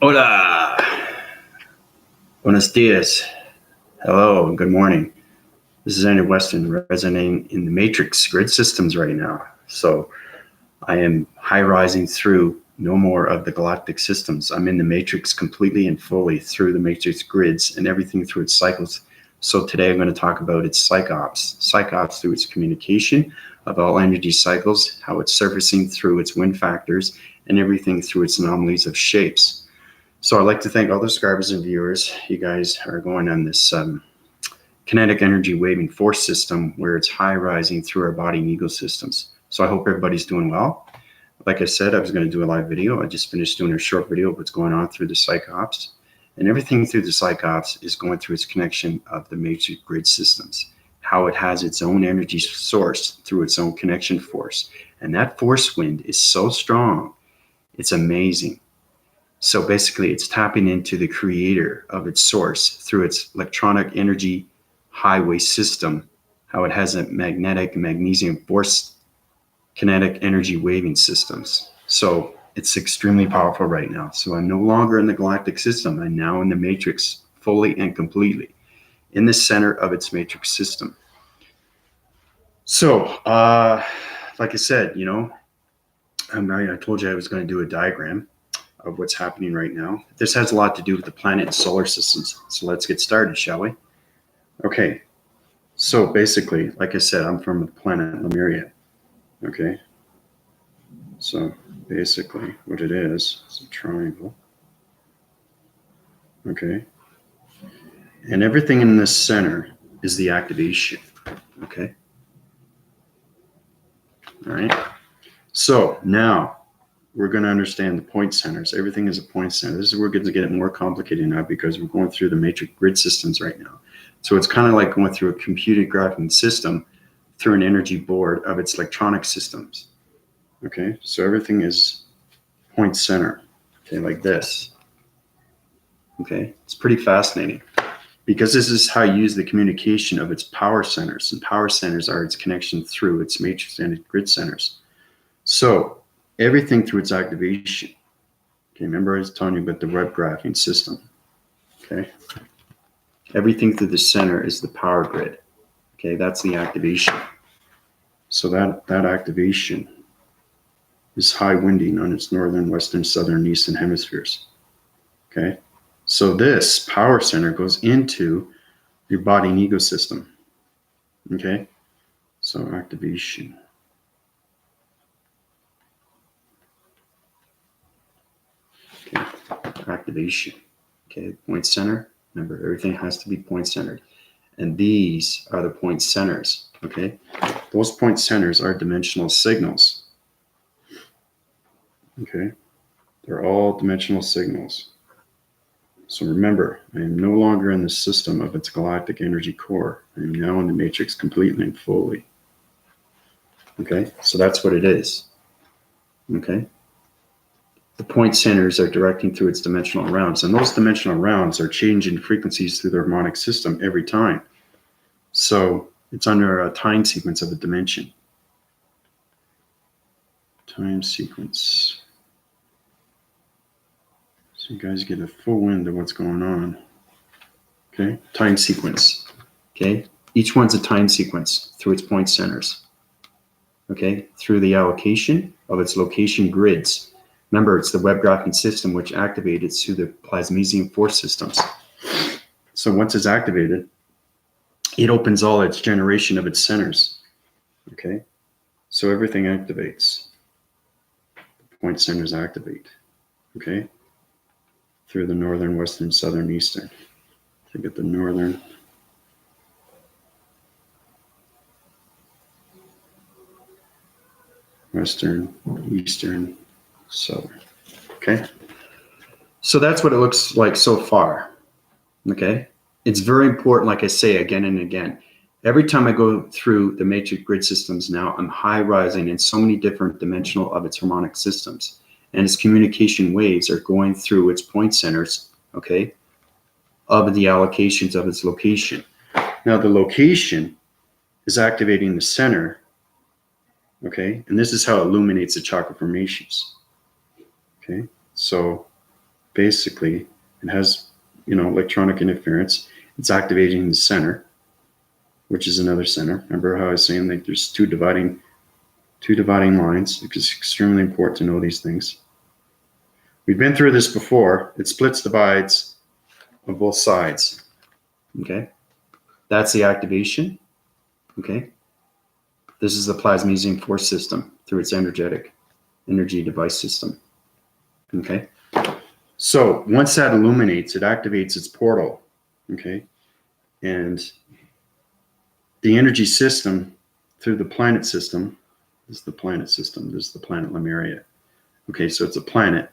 Hola, buenos dias, hello, and good morning. This is Andrew Weston resonating in the matrix grid systems right now. So I am high rising through no more of the galactic systems. I'm in the matrix completely and fully through the matrix grids and everything through its cycles. So today I'm going to talk about its psychops through its communication of all energy cycles, how it's surfacing through its wind factors, and everything through its anomalies of shapes. So I'd like to thank all the subscribers and viewers. You guys are going on this kinetic energy waving force system where it's high rising through our body and ego systems. So I hope everybody's doing well. Like I said, I was going to do a live video. I just finished doing a short video of what's going on through the psychops. And everything through the psychops is going through its connection of the matrix grid systems, how it has its own energy source through its own connection force. And that force wind is so strong, it's amazing. So basically, it's tapping into the creator of its source through its electronic energy highway system, how it has a magnetic magnesium force kinetic energy waving systems. So it's extremely powerful right now. So I'm no longer in the galactic system. I'm now in the matrix fully and completely in the center of its matrix system. So, like I said, I told you I was going to do a diagram of what's happening right now. This has a lot to do with the planet and solar systems. So let's get started, shall we? Okay. So basically, like I said, I'm from the planet Lemuria. Okay. So basically what it is a triangle. Okay. And everything in this center is the activation. Okay. All right. So now we're going to understand the point centers. Everything is a point center. This is where we're going to get it more complicated now because we're going through the matrix grid systems right now. So it's kind of like going through a computer graphing system through an energy board of its electronic systems. Okay, so everything is point center. Okay, like this. Okay, it's pretty fascinating because this is how you use the communication of its power centers, and power centers are its connection through its matrix and grid centers. So everything through its activation. Okay, remember I was telling you about the web graphing system. Okay, everything through the center is the power grid. Okay, that's the activation. So that activation is high winding on its northern, western, southern, eastern hemispheres. Okay, so this power center goes into your body and ego system. Okay, so activation. Okay, activation. Okay, point center. Remember, everything has to be point centered. And these are the point centers. Okay, those point centers are dimensional signals. Okay, they're all dimensional signals. So remember, I am no longer in the system of its galactic energy core. I am now in the matrix completely and fully. Okay, so that's what it is. Okay. The point centers are directing through its dimensional rounds, and those dimensional rounds are changing frequencies through the harmonic system every time. So it's under a time sequence of a dimension. Time sequence. So you guys get a full wind of what's going on. Okay, time sequence. Okay, each one's a time sequence through its point centers. Okay, through the allocation of its location grids. Remember, it's the web graphing system which activated through the plasmesium force systems. So once it's activated, it opens all its generation of its centers. Okay, so everything activates. The point centers activate. Okay, through the northern, western, southern, eastern. So you get the northern, western, eastern, southern. Okay, so that's what it looks like so far. Okay, it's very important, like I say again and again. Every time I go through the matrix grid systems now, I'm high rising in so many different dimensional of its harmonic systems, and its communication waves are going through its point centers. Okay, of the allocations of its location. Now the location is activating the center. Okay, and this is how it illuminates the chakra formations. Okay, so basically, it has, electronic interference. It's activating the center, which is another center. Remember how I was saying like there's two dividing lines? It's extremely important to know these things. We've been through this before. It splits divides on both sides. Okay, that's the activation. Okay, this is the plasmesium force system through its energy device system. Okay, so once that illuminates, it activates its portal. Okay, and the energy system through the planet system. This is the planet system. This is the planet Lemuria. Okay, so it's a planet.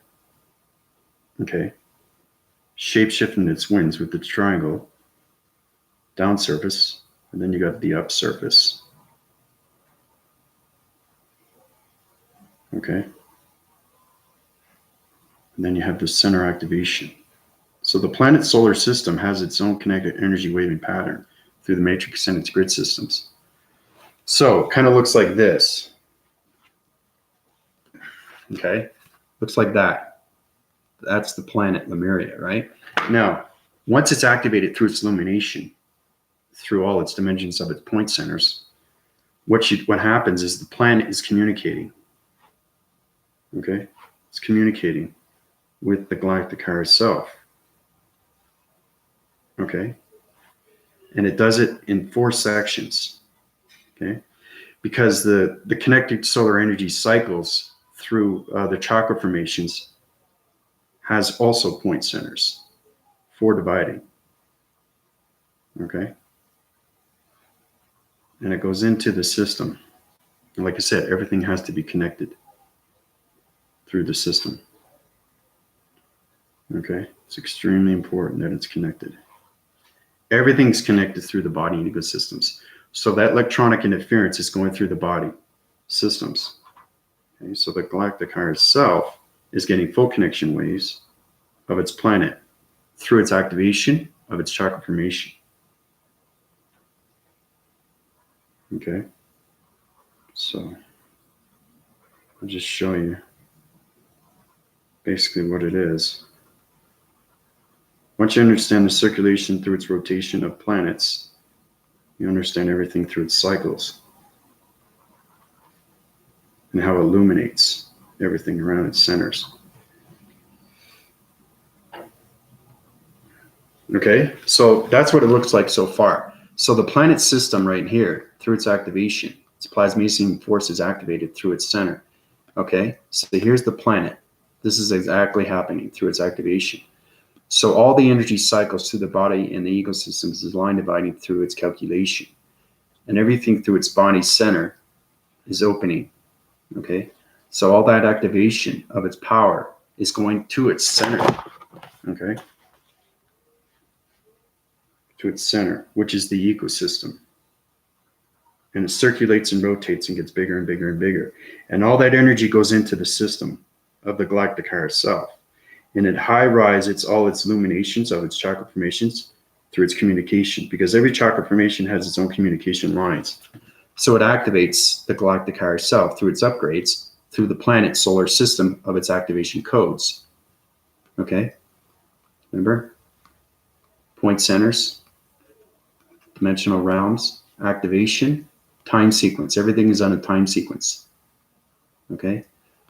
Okay, shape-shifting its winds with the triangle down surface, and then you got the up surface. Okay, and then you have the center activation. So the planet solar system has its own connected energy waving pattern through the matrix and its grid systems. So it kind of looks like this. Okay, looks like that. That's the planet Lemuria, right? Now, once it's activated through its illumination, through all its dimensions of its point centers, what happens is the planet is communicating. Okay, it's communicating with the galactic car itself. Okay, and it does it in 4 sections. Okay, because the connected solar energy cycles through the chakra formations has also point centers for dividing. Okay, and it goes into the system. And like I said, everything has to be connected through the system. Okay, it's extremely important that it's connected. Everything's connected through the body and ecosystems. So that electronic interference is going through the body systems. Okay, so the galactic car itself is getting full connection waves of its planet through its activation of its chakra formation. Okay, so I'll just show you basically what it is. Once you understand the circulation through its rotation of planets, you understand everything through its cycles and how it illuminates everything around its centers. Okay, so that's what it looks like so far. So the planet system right here, through its activation, its plasmesium force is activated through its center. Okay, so here's the planet. This is exactly happening through its activation. So all the energy cycles through the body and the ecosystems is line dividing through its calculation. And everything through its body center is opening. Okay, so all that activation of its power is going to its center. Okay, to its center, which is the ecosystem. And it circulates and rotates and gets bigger and bigger and bigger. And all that energy goes into the system of the galactic car itself. And it high-rises all its illuminations of its chakra formations through its communication, because every chakra formation has its own communication lines. So it activates the galactic car itself through its upgrades, through the planet solar system of its activation codes. Okay, remember? Point centers, dimensional realms, activation, time sequence. Everything is on a time sequence. Okay,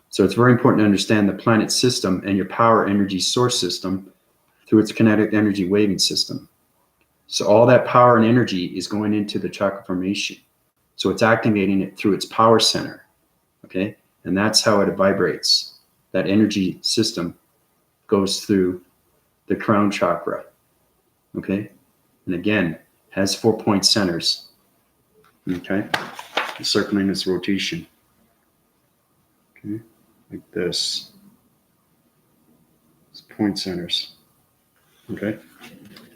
so it's very important to understand the planet system and your power energy source system through its kinetic energy waving system. So all that power and energy is going into the chakra formation. So it's activating it through its power center. Okay, and that's how it vibrates. That energy system goes through the crown chakra. Okay, and again, has 4 point centers. Okay, circling its rotation. Okay, like this. It's point centers. Okay,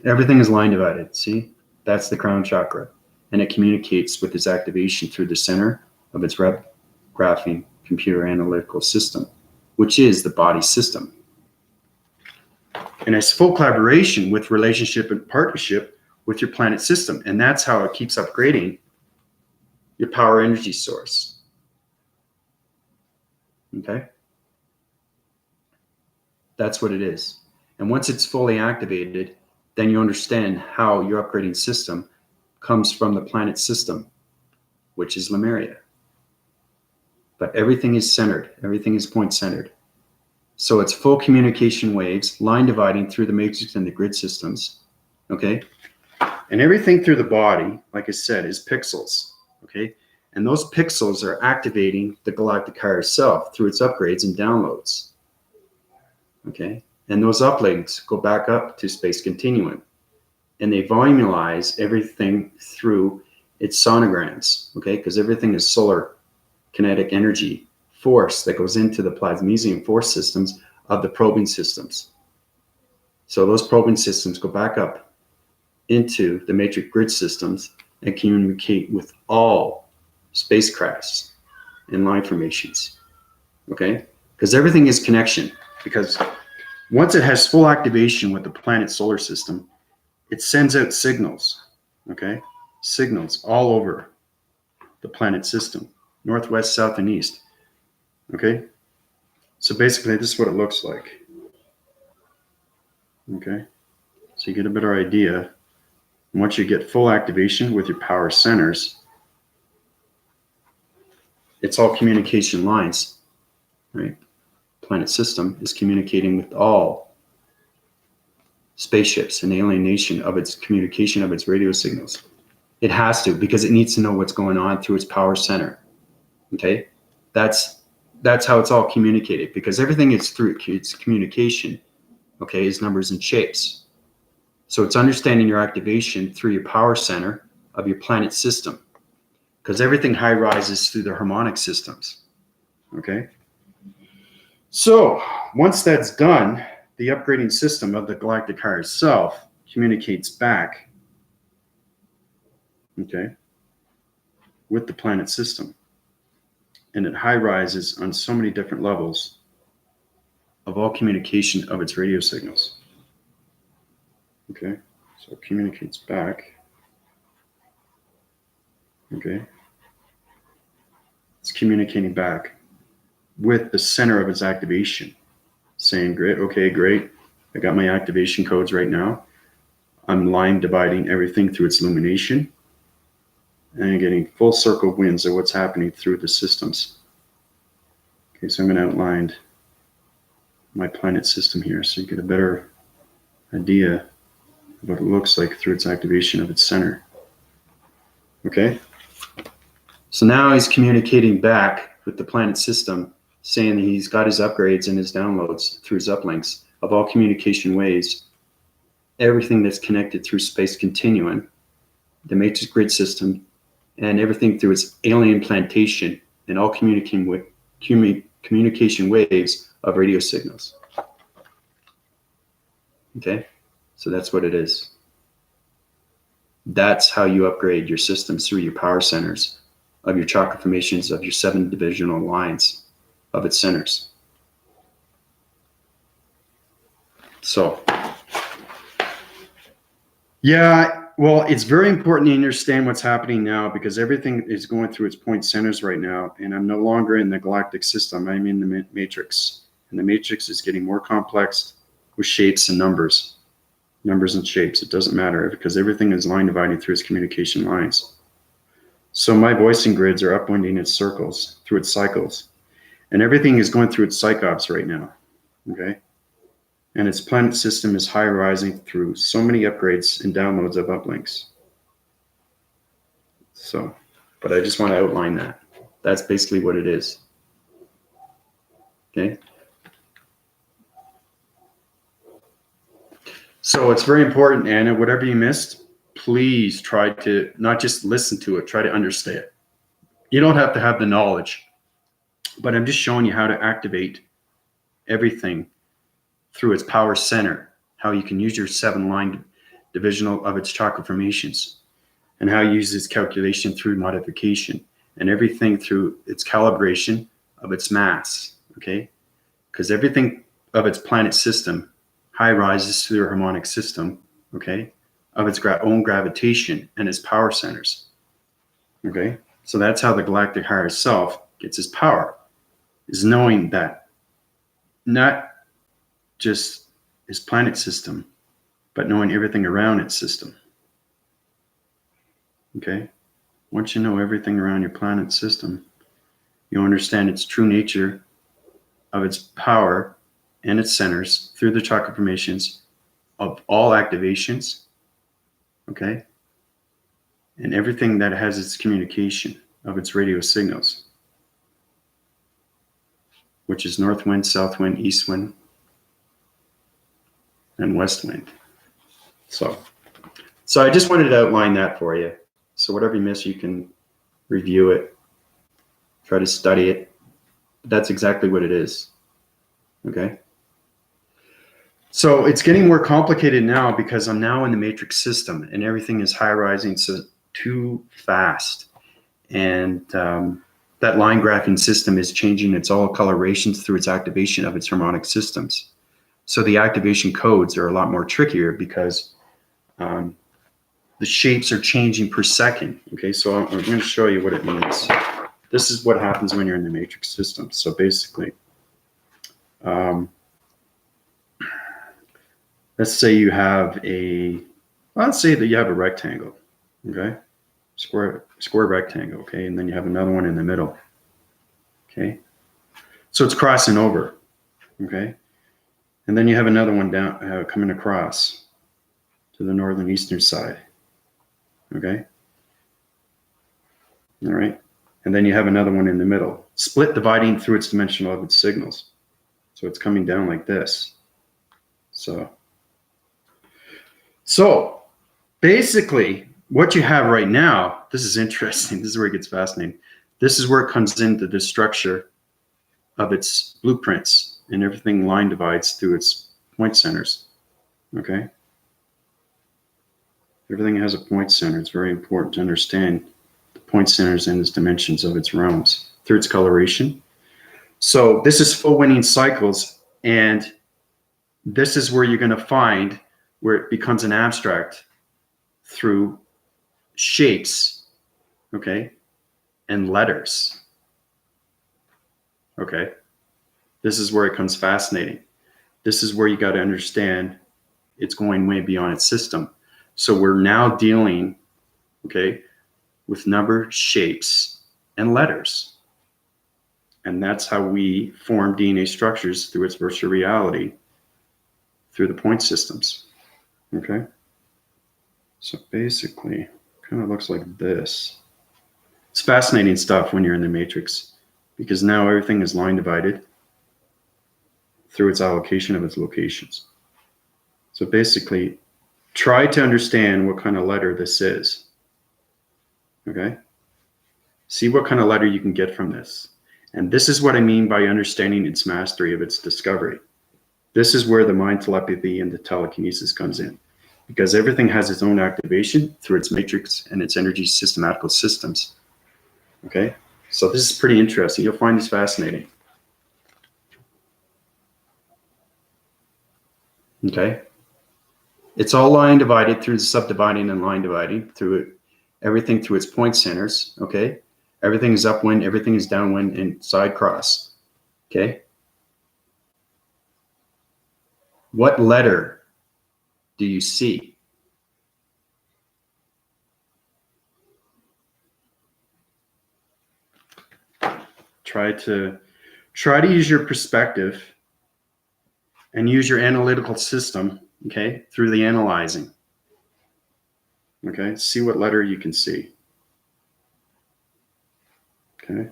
everything is line divided. See, that's the crown chakra, and it communicates with its activation through the center of its rep graphing computer analytical system, which is the body system. And it's full collaboration with relationship and partnership with your planet system. And that's how it keeps upgrading your power energy source. Okay? That's what it is. And once it's fully activated, then you understand how your upgrading system comes from the planet system, which is Lemuria. But everything is centered. Everything is point centered. So it's full communication waves, line dividing through the matrix and the grid systems. Okay. And everything through the body, like I said, is pixels. Okay. And those pixels are activating the galactic higher self through its upgrades and downloads. Okay. And those uplinks go back up to space continuum. And they volumize everything through its sonograms. Okay. Because everything is solar kinetic energy force that goes into the plasmesium force systems of the probing systems. So those probing systems go back up into the matrix grid systems and communicate with all spacecrafts and line formations. Okay? Because everything is connection. Because once it has full activation with the planet solar system, it sends out signals. Okay? Signals all over the planet system, northwest, south, and east. Okay, so basically this is what it looks like. Okay, so you get a better idea. And once you get full activation with your power centers, it's all communication lines, right? Planet system is communicating with all spaceships and alienation of its communication of its radio signals. It has to, because it needs to know what's going on through its power center. Okay, that's how it's all communicated, because everything is through its communication, okay, is numbers and shapes. So it's understanding your activation through your power center of your planet system, because everything high rises through the harmonic systems, okay? So once that's done, the upgrading system of the galactic higher self communicates back, okay, with the planet system. And it high rises on so many different levels of all communication of its radio signals. Okay, so it communicates back. Okay, it's communicating back with the center of its activation, saying, great, okay, great. I got my activation codes right now. I'm line dividing everything through its illumination and getting full circle winds of what's happening through the systems. Okay, so I'm going to outline my planet system here so you get a better idea of what it looks like through its activation of its center. Okay, so now he's communicating back with the planet system, saying that he's got his upgrades and his downloads through his uplinks of all communication waves, everything that's connected through space continuum, the matrix grid system, and everything through its alien plantation, and all communication waves of radio signals. Okay, so that's what it is. That's how you upgrade your systems, through your power centers of your chakra formations of your 7 divisional lines of its centers. So, yeah, well, it's very important to understand what's happening now, because everything is going through its point centers right now, and I'm no longer in the galactic system. I'm in the matrix, and the matrix is getting more complex with shapes and numbers and shapes. It doesn't matter, because everything is line dividing through its communication lines. So my voicing grids are upwinding its circles through its cycles, and everything is going through its psychops right now. Okay. And its planet system is high rising through so many upgrades and downloads of uplinks. So, but I just want to outline that. That's basically what it is. Okay. So it's very important, Anna, whatever you missed, please try to not just listen to it, try to understand. You don't have to have the knowledge, but I'm just showing you how to activate everything through its power center, how you can use your 7-line divisional of its chakra formations, and how you use its calculation through modification, and everything through its calibration of its mass, okay? Because everything of its planet system high rises through the harmonic system, okay, of its own gravitation and its power centers, okay? So that's how the galactic higher self gets its power, is knowing that not just is planet system, but knowing everything around its system. Okay? Once you know everything around your planet system, you understand its true nature of its power and its centers through the chakra formations of all activations, okay? And everything that has its communication of its radio signals, which is north wind, south wind, east wind, and west wind. So I just wanted to outline that for you. So whatever you miss, you can review it, try to study it. But that's exactly what it is, okay? So it's getting more complicated now because I'm now in the matrix system and everything is high rising so too fast. And that line graphing system is changing its all colorations through its activation of its harmonic systems. So the activation codes are a lot more trickier because the shapes are changing per second. Okay, so I'm going to show you what it means. This is what happens when you're in the matrix system. So basically, let's say you have let's say that you have a rectangle, okay? Square rectangle, okay? And then you have another one in the middle, okay? So it's crossing over, okay? And then you have another one down, coming across to the northern eastern side, okay? All right? And then you have another one in the middle, split dividing through its dimensional of its signals. So it's coming down like this. So basically, what you have right now, this is interesting. This is where it gets fascinating. This is where it comes into the structure of its blueprints, and everything line divides through its point centers. Okay? Everything has a point center. It's very important to understand the point centers and its dimensions of its realms through its coloration. So this is full winning cycles, and this is where you're going to find where it becomes an abstract through shapes, okay, and letters. Okay, this is where it becomes fascinating. This is where you got to understand it's going way beyond its system. So we're now dealing, okay, with number, shapes, and letters. And that's how we form DNA structures through its virtual reality, through the point systems. Okay? So basically, kind of looks like this. It's fascinating stuff when you're in the matrix, because now everything is line divided through its allocation of its locations. So basically, try to understand what kind of letter this is. Okay? See what kind of letter you can get from this. And this is what I mean by understanding its mastery of its discovery. This is where the mind telepathy and the telekinesis comes in, because everything has its own activation through its matrix and its energy systematical systems. Okay? So this is pretty interesting. You'll find this fascinating. Okay? It's all line divided through subdividing and line dividing through it, everything through its point centers. Okay? Everything is upwind, everything is downwind, and side cross. Okay? What letter do you see? Try to use your perspective and use your analytical system, okay, through the analyzing. Okay, see what letter you can see. Okay,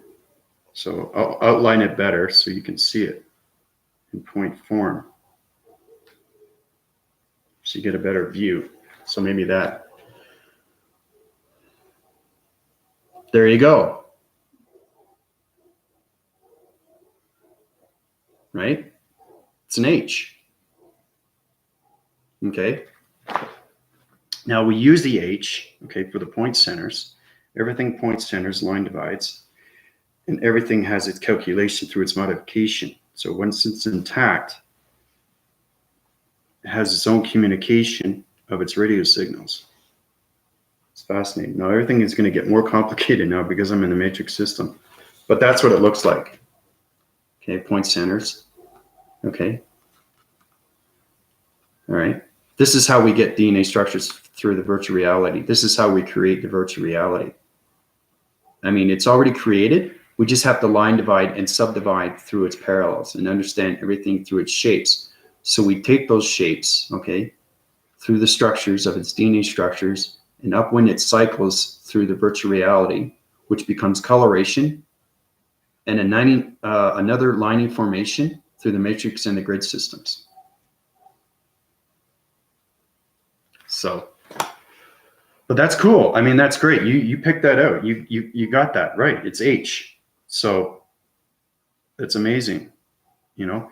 so I'll outline it better so you can see it in point form, so you get a better view. So maybe that. There you go. Right? It's an H. Okay. Now we use the H, okay, for the point centers. Everything point centers, line divides, and everything has its calculation through its modification. So once it's intact, it has its own communication of its radio signals. It's fascinating. Now everything is going to get more complicated now because I'm in the matrix system, but that's what it looks like. Okay, point centers. Okay. All right. This is how we get DNA structures through the virtual reality. This is how we create the virtual reality. I mean, it's already created. We just have to line divide and subdivide through its parallels and understand everything through its shapes. So we take those shapes, okay, through the structures of its DNA structures, and up when it cycles through the virtual reality, which becomes coloration, and another lining formation through the matrix and the grid systems. So, but that's cool. I mean, that's great. You picked that out. You got that right. It's H. So that's amazing. You know,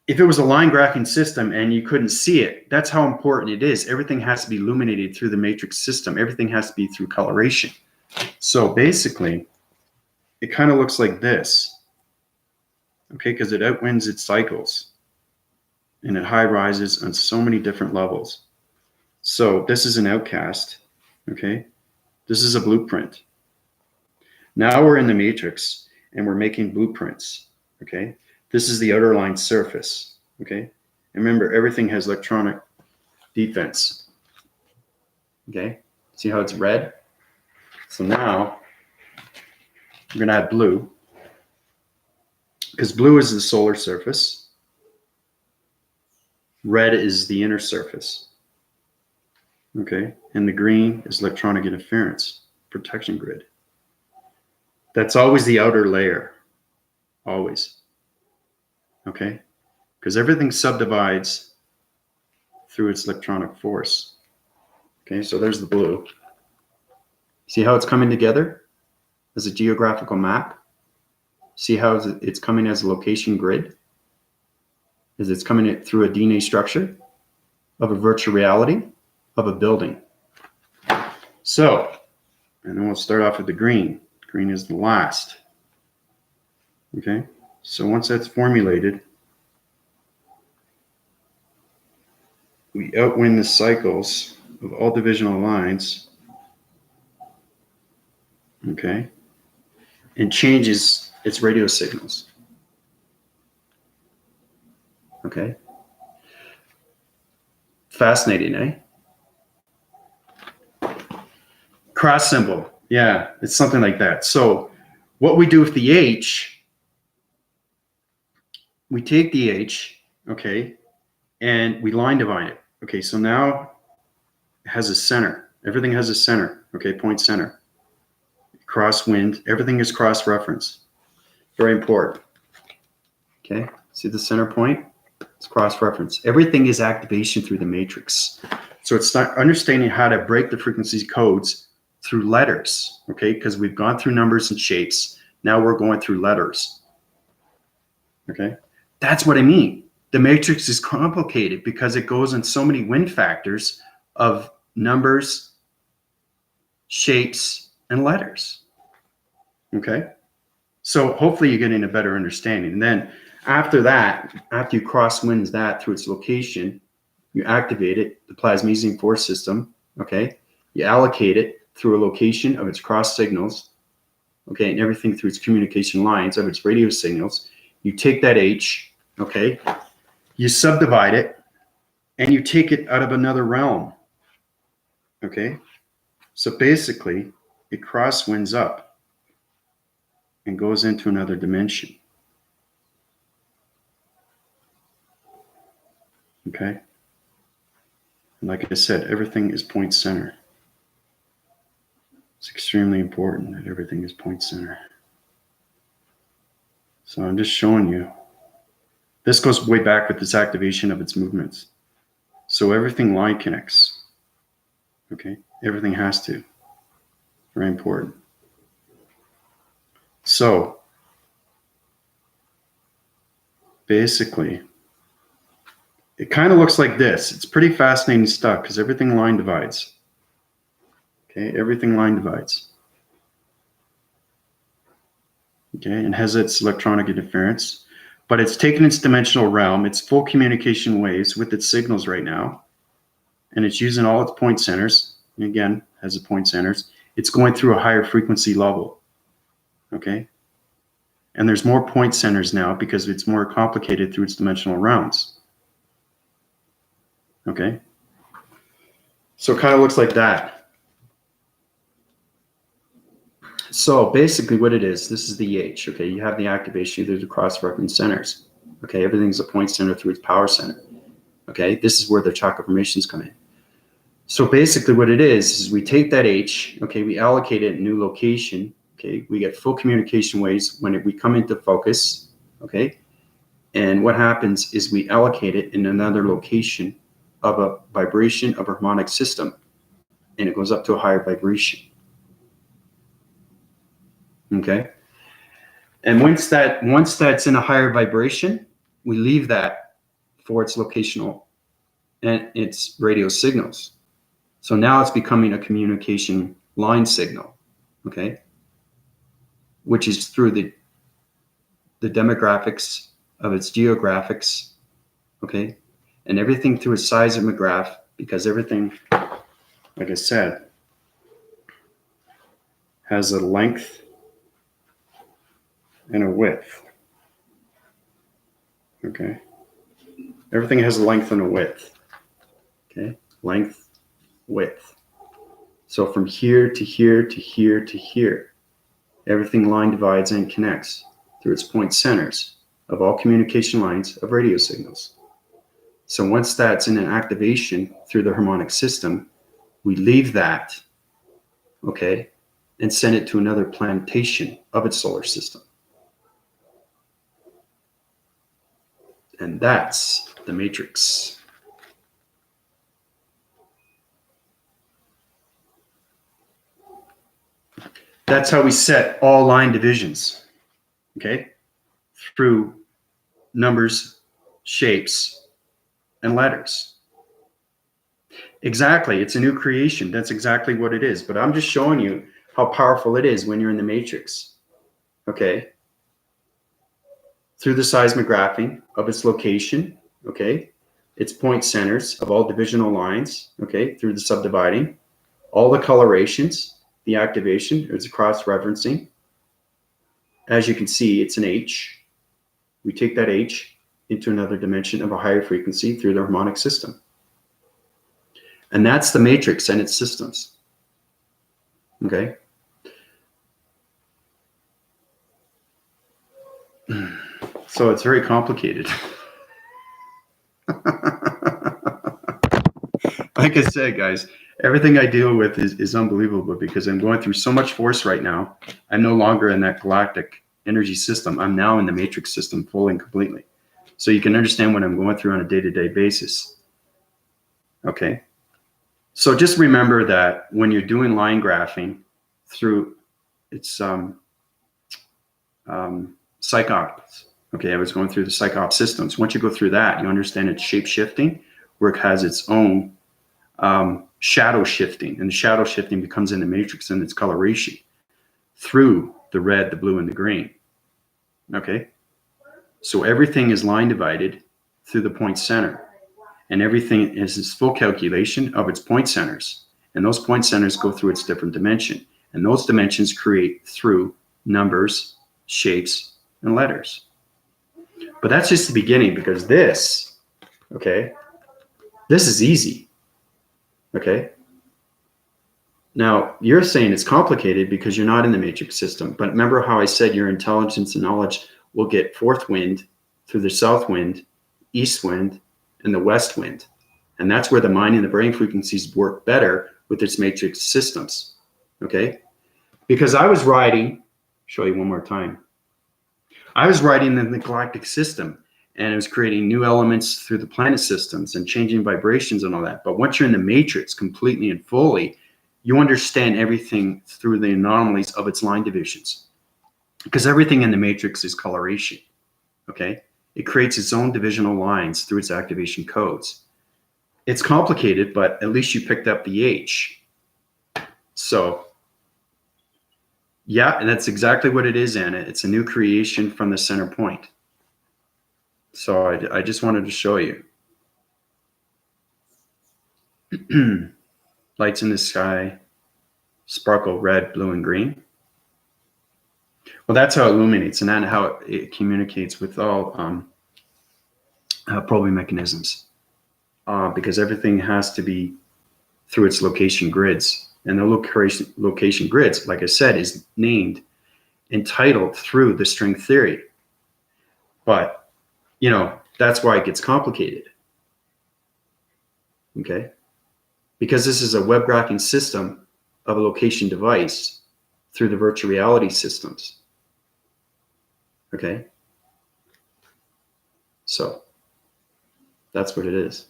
if it was a line graphing system and you couldn't see it, that's how important it is. Everything has to be illuminated through the matrix system. Everything has to be through coloration. So basically, it kind of looks like this, okay, because it outwins its cycles and it high rises on so many different levels. So this is an outcast, okay? This is a blueprint. Now we're in the matrix and we're making blueprints, okay? This is the outer line surface, okay? And remember, everything has electronic defense, okay? See how it's red? So now we're gonna add blue, because blue is the solar surface. Red is the inner surface, okay? And the green is electronic interference, protection grid. That's always the outer layer, always, okay? Because everything subdivides through its electronic force. Okay, so there's the blue. See how it's coming together as a geographical map? See how it's coming as a location grid? As it's coming through a DNA structure of a virtual reality of a building. So, and then we'll start off with the green. Green is the last. Okay, so once that's formulated, we outwin the cycles of all divisional lines, okay, and changes its radio signals, okay? Fascinating, eh? Cross symbol, yeah, it's something like that. So what we do with the H, we take the H, okay, and we line divide it. Okay, so now it has a center. Everything has a center, okay, point center. Crosswind, everything is cross-reference. Very important. Okay, see the center point? It's cross-reference. Everything is activation through the matrix. So it's not understanding how to break the frequency codes through letters, okay? Because we've gone through numbers and shapes. Now we're going through letters, okay? That's what I mean. The matrix is complicated because it goes in so many wind factors of numbers, shapes, and letters, okay? So hopefully you're getting a better understanding. And then after that, after you crosswinds that through its location, you activate it, the plasmesium force system, okay? You allocate it through a location of its cross signals, okay, and everything through its communication lines of its radio signals. You take that H, okay, you subdivide it, and you take it out of another realm, okay? So basically, it crosswinds up and goes into another dimension, okay? And like I said, everything is point center. It's extremely important that everything is point center. So I'm just showing you. This goes way back with this activation of its movements. So everything line connects. Okay, everything has to. Very important. So basically, it kind of looks like this. It's pretty fascinating stuff because everything line divides. Okay, everything line divides. Okay, and has its electronic interference, but it's taken its dimensional realm, its full communication waves with its signals right now, and it's using all its point centers. And again, has its point centers. It's going through a higher frequency level. Okay, and there's more point centers now because it's more complicated through its dimensional realms. Okay. So it kind of looks like that. So basically what it is, this is the H. Okay, you have the activation through the cross-reference centers. Okay, everything's a point center through its power center. Okay, this is where the chakra formations come in. So basically what it is we take that H, okay, we allocate it in a new location, okay, we get full communication waves when we come into focus, okay, and what happens is we allocate it in another location of a vibration of a harmonic system, and it goes up to a higher vibration, okay, and once that's in a higher vibration, we leave that for its locational and its radio signals. So now it's becoming a communication line signal, okay, which is through the demographics of its geographics, okay, and everything through its seismograph, because everything, like I said, has a length and a width, okay. Everything has a length and a width, okay, length, width. So from here to here to here to here, everything line divides and connects through its point centers of all communication lines of radio signals. So once that's in an activation through the harmonic system, we leave that, okay, and send it to another plantation of its solar system. And that's the matrix. That's how we set all line divisions, okay, through numbers, shapes, and letters. Exactly, it's a new creation. That's exactly what it is. But I'm just showing you how powerful it is when you're in the matrix, okay, through the seismographing of its location, okay, its point centers of all divisional lines, okay, through the subdividing, all the colorations, the activation, it's a cross-referencing. As you can see, it's an H. We take that H into another dimension of a higher frequency through the harmonic system. And that's the matrix and its systems, okay? So it's very complicated. Like I said, guys, everything I deal with is unbelievable because I'm going through so much force right now. I'm no longer in that galactic energy system. I'm now in the matrix system fully and completely. So you can understand what I'm going through on a day-to-day basis. Okay. So just remember that when you're doing line graphing through its psych-ops, okay, I was going through the psych-ops systems. Once you go through that, you understand it's shape-shifting, where it has its own shadow shifting, and the shadow shifting becomes in the matrix and its coloration through the red, the blue, and the green. Okay, so everything is line divided through the point center, and everything is this full calculation of its point centers, and those point centers go through its different dimension, and those dimensions create through numbers, shapes, and letters. But that's just the beginning, because this, okay, this is easy. Okay. Now you're saying it's complicated because you're not in the matrix system. But remember how I said your intelligence and knowledge will get fourth wind through the south wind, east wind, and the west wind. And that's where the mind and the brain frequencies work better with its matrix systems. Okay. Because I was writing, show you one more time. I was writing in the galactic system, and it was creating new elements through the planet systems and changing vibrations and all that. But once you're in the matrix completely and fully, you understand everything through the anomalies of its line divisions. Because everything in the matrix is coloration, okay? It creates its own divisional lines through its activation codes. It's complicated, but at least you picked up the H. So, yeah, and that's exactly what it is, Anna. It's a new creation from the center point. So I just wanted to show you. Lights in the sky, sparkle red, blue, and green. Well, that's how it illuminates, and that's how it communicates with all probing mechanisms. because everything has to be through its location grids. And the location grids, like I said, is named, entitled through the string theory. But, you know, that's why it gets complicated. Okay? Because this is a web graphing system of a location device through the virtual reality systems. Okay? So that's what it is.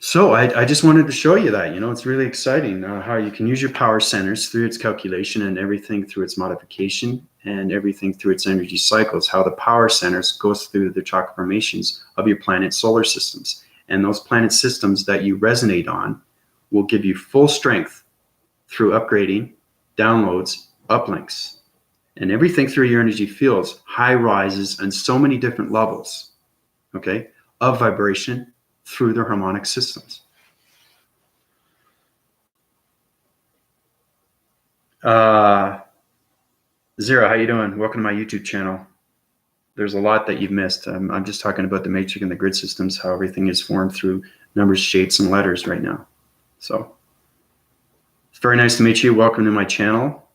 So I just wanted to show you that, you know, it's really exciting how you can use your power centers through its calculation and everything through its modification and everything through its energy cycles, how the power centers goes through the chakra formations of your planet solar systems. And those planet systems that you resonate on will give you full strength through upgrading, downloads, uplinks, and everything through your energy fields, high rises and so many different levels, okay, of vibration through their harmonic systems. Zero, how you doing? Welcome to my YouTube channel. There's a lot that you've missed. I'm just talking about the matrix and the grid systems, how everything is formed through numbers, shapes, and letters right now. So it's very nice to meet you. Welcome to my channel.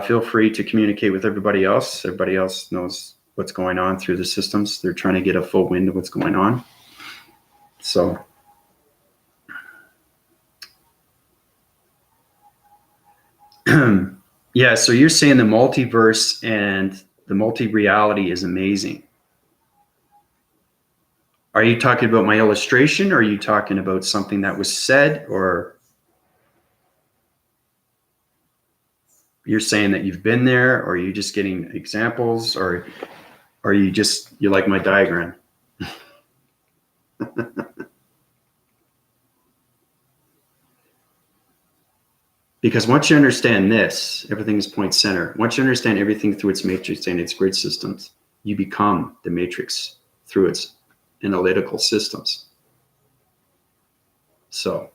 Feel free to communicate with everybody else. Everybody else knows what's going on through the systems. They're trying to get a full wind of what's going on. So yeah, so you're saying the multiverse and the multi-reality is amazing. Are you talking about my illustration, or are you talking about something that was said, or you're saying that you've been there, or are you just getting examples, or are you like my diagram? Because once you understand this, everything is point center. Once you understand everything through its matrix and its grid systems, you become the matrix through its analytical systems. So,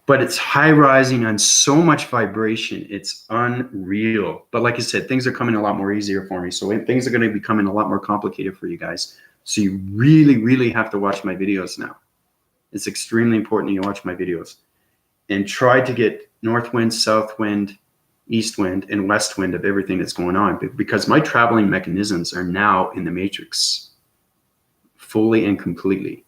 but it's high rising on so much vibration. It's unreal. But like I said, things are coming a lot more easier for me. So things are going to be becoming a lot more complicated for you guys. So you really, really have to watch my videos now. It's extremely important that you watch my videos. And try to get north wind, south wind, east wind, and west wind of everything that's going on. Because my traveling mechanisms are now in the matrix, fully and completely,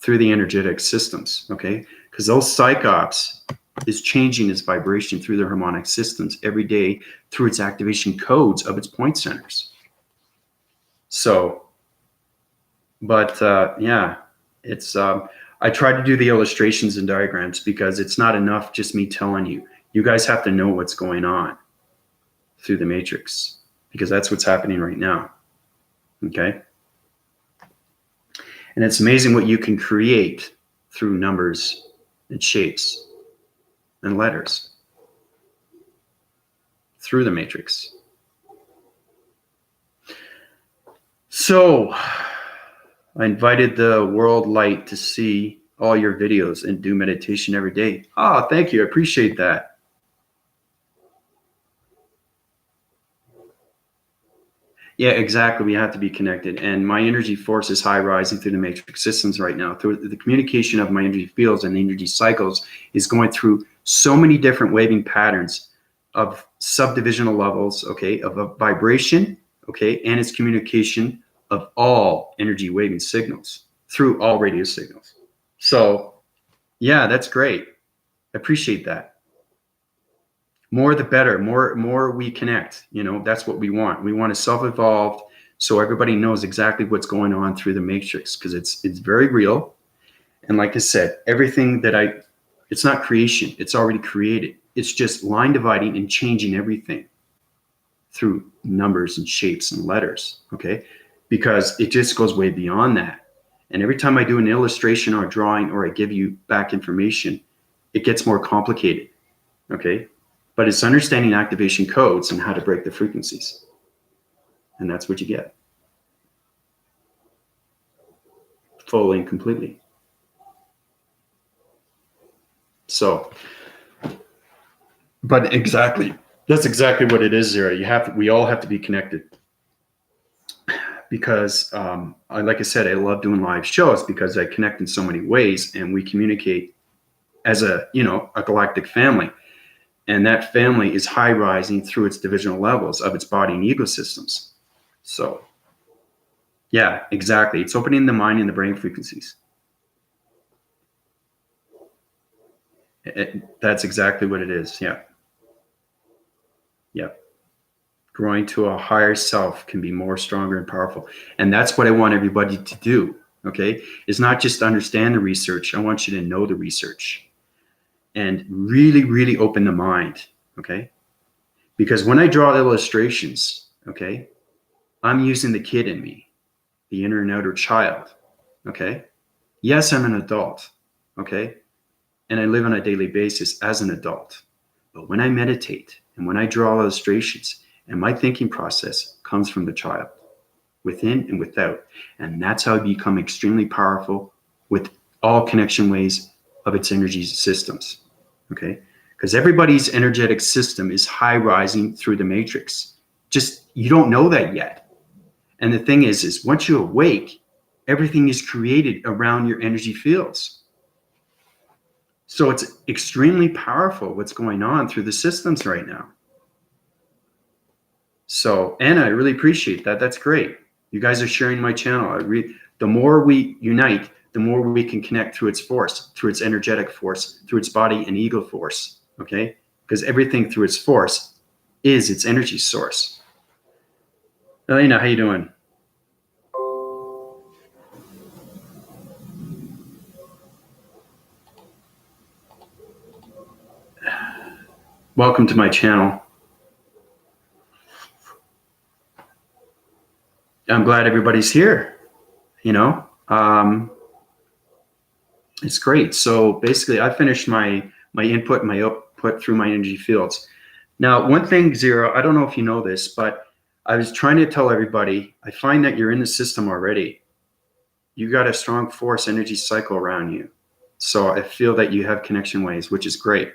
through the energetic systems, okay? Because those psychops is changing its vibration through their harmonic systems every day through its activation codes of its point centers. So, but yeah, it's... I try to do the illustrations and diagrams because it's not enough just me telling you. You guys have to know what's going on through the matrix, because that's what's happening right now. Okay? And it's amazing what you can create through numbers and shapes and letters through the matrix. So I invited the world light to see all your videos and do meditation every day. Oh, thank you. I appreciate that. Yeah, exactly. We have to be connected. And my energy force is high rising through the matrix systems right now. Through the communication of my energy fields and the energy cycles is going through so many different waving patterns of subdivisional levels, okay, of a vibration, okay, and its communication of all energy waving signals through all radio signals. So yeah, that's great. I appreciate that. More the better, more we connect, you know, that's what we want. We want to self-evolved so everybody knows exactly what's going on through the matrix, because it's very real. And like I said, everything that it's not creation, it's already created. It's just line dividing and changing everything through numbers and shapes and letters, okay? Because it just goes way beyond that. And every time I do an illustration or a drawing, or I give you back information, it gets more complicated, okay? But it's understanding activation codes and how to break the frequencies. And that's what you get. Fully and completely. So, but exactly, that's exactly what it is, Zara. We all have to be connected. because like I said, I love doing live shows because I connect in so many ways, and we communicate as a galactic family. And that family is high rising through its divisional levels of its body and ego systems. So, yeah, exactly. It's opening the mind and the brain frequencies. That's exactly what it is. Yeah. Yeah. Growing to a higher self can be more stronger and powerful. And that's what I want everybody to do. Okay. It's not just understand the research. I want you to know the research and really, really open the mind. Okay. Because when I draw illustrations, okay, I'm using the kid in me, the inner and outer child. Okay. Yes, I'm an adult. Okay. And I live on a daily basis as an adult. But when I meditate and when I draw illustrations, and my thinking process comes from the child, within and without. And that's how I become extremely powerful with all connection ways of its energy systems. Okay. Because everybody's energetic system is high rising through the matrix. Just, you don't know that yet. And the thing is once you awake, everything is created around your energy fields. So it's extremely powerful what's going on through the systems right now. So, Anna, I really appreciate that. That's great. You guys are sharing my channel. The more we unite, the more we can connect through its force, through its energetic force, through its body and ego force. Okay? Because everything through its force is its energy source. Elena, how you doing? Welcome to my channel. I'm glad everybody's here. It's great. So basically, I finished my input and my output through my energy fields. Now, one thing, Zero, I don't know if you know this, but I was trying to tell everybody, I find that you're in the system already. You got a strong force energy cycle around you. So I feel that you have connection ways, which is great.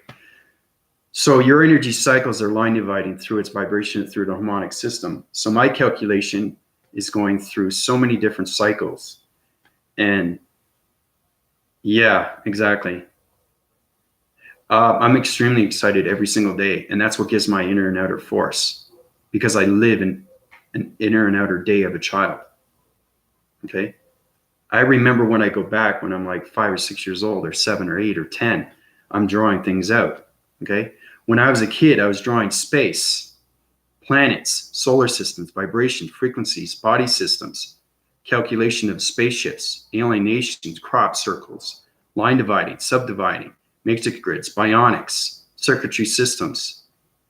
So your energy cycles are line dividing through its vibration through the harmonic system. So my calculation is going through so many different cycles. And yeah, exactly. I'm extremely excited every single day. And that's what gives my inner and outer force, because I live in an inner and outer day of a child. Okay. I remember when I go back when I'm like 5 or 6 years old, or 7 or 8 or 10, I'm drawing things out. Okay. When I was a kid, I was drawing space, planets, solar systems, vibration, frequencies, body systems, calculation of spaceships, alienations, crop circles, line dividing, subdividing, matrix grids, bionics, circuitry systems,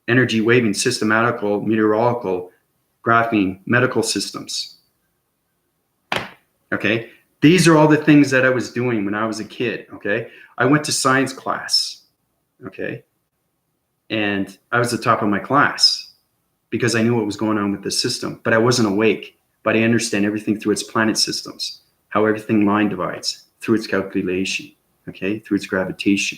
energy waving, systematical, meteorological, graphing, medical systems. Okay. These are all the things that I was doing when I was a kid. Okay. I went to science class. Okay. And I was the top of my class because I knew what was going on with the system, but I wasn't awake. But I understand everything through its planet systems, how everything line divides through its calculation, okay, through its gravitation,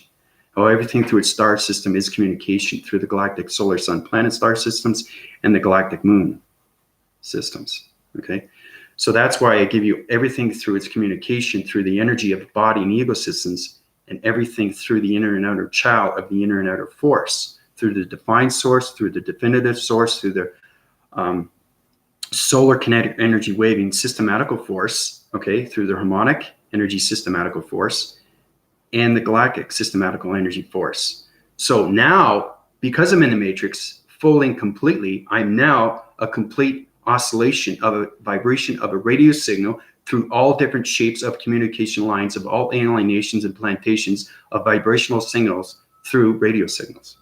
how everything through its star system is communication through the galactic solar sun planet star systems and the galactic moon systems, okay? So that's why I give you everything through its communication, through the energy of body and ego systems, and everything through the inner and outer child of the inner and outer force, through the defined source, through the definitive source, through the solar kinetic energy waving systematical force, okay, through the harmonic energy systematical force, and the galactic systematical energy force. So now, because I'm in the matrix fully and completely, I'm now a complete oscillation of a vibration of a radio signal through all different shapes of communication lines of all alienations and plantations of vibrational signals through radio signals.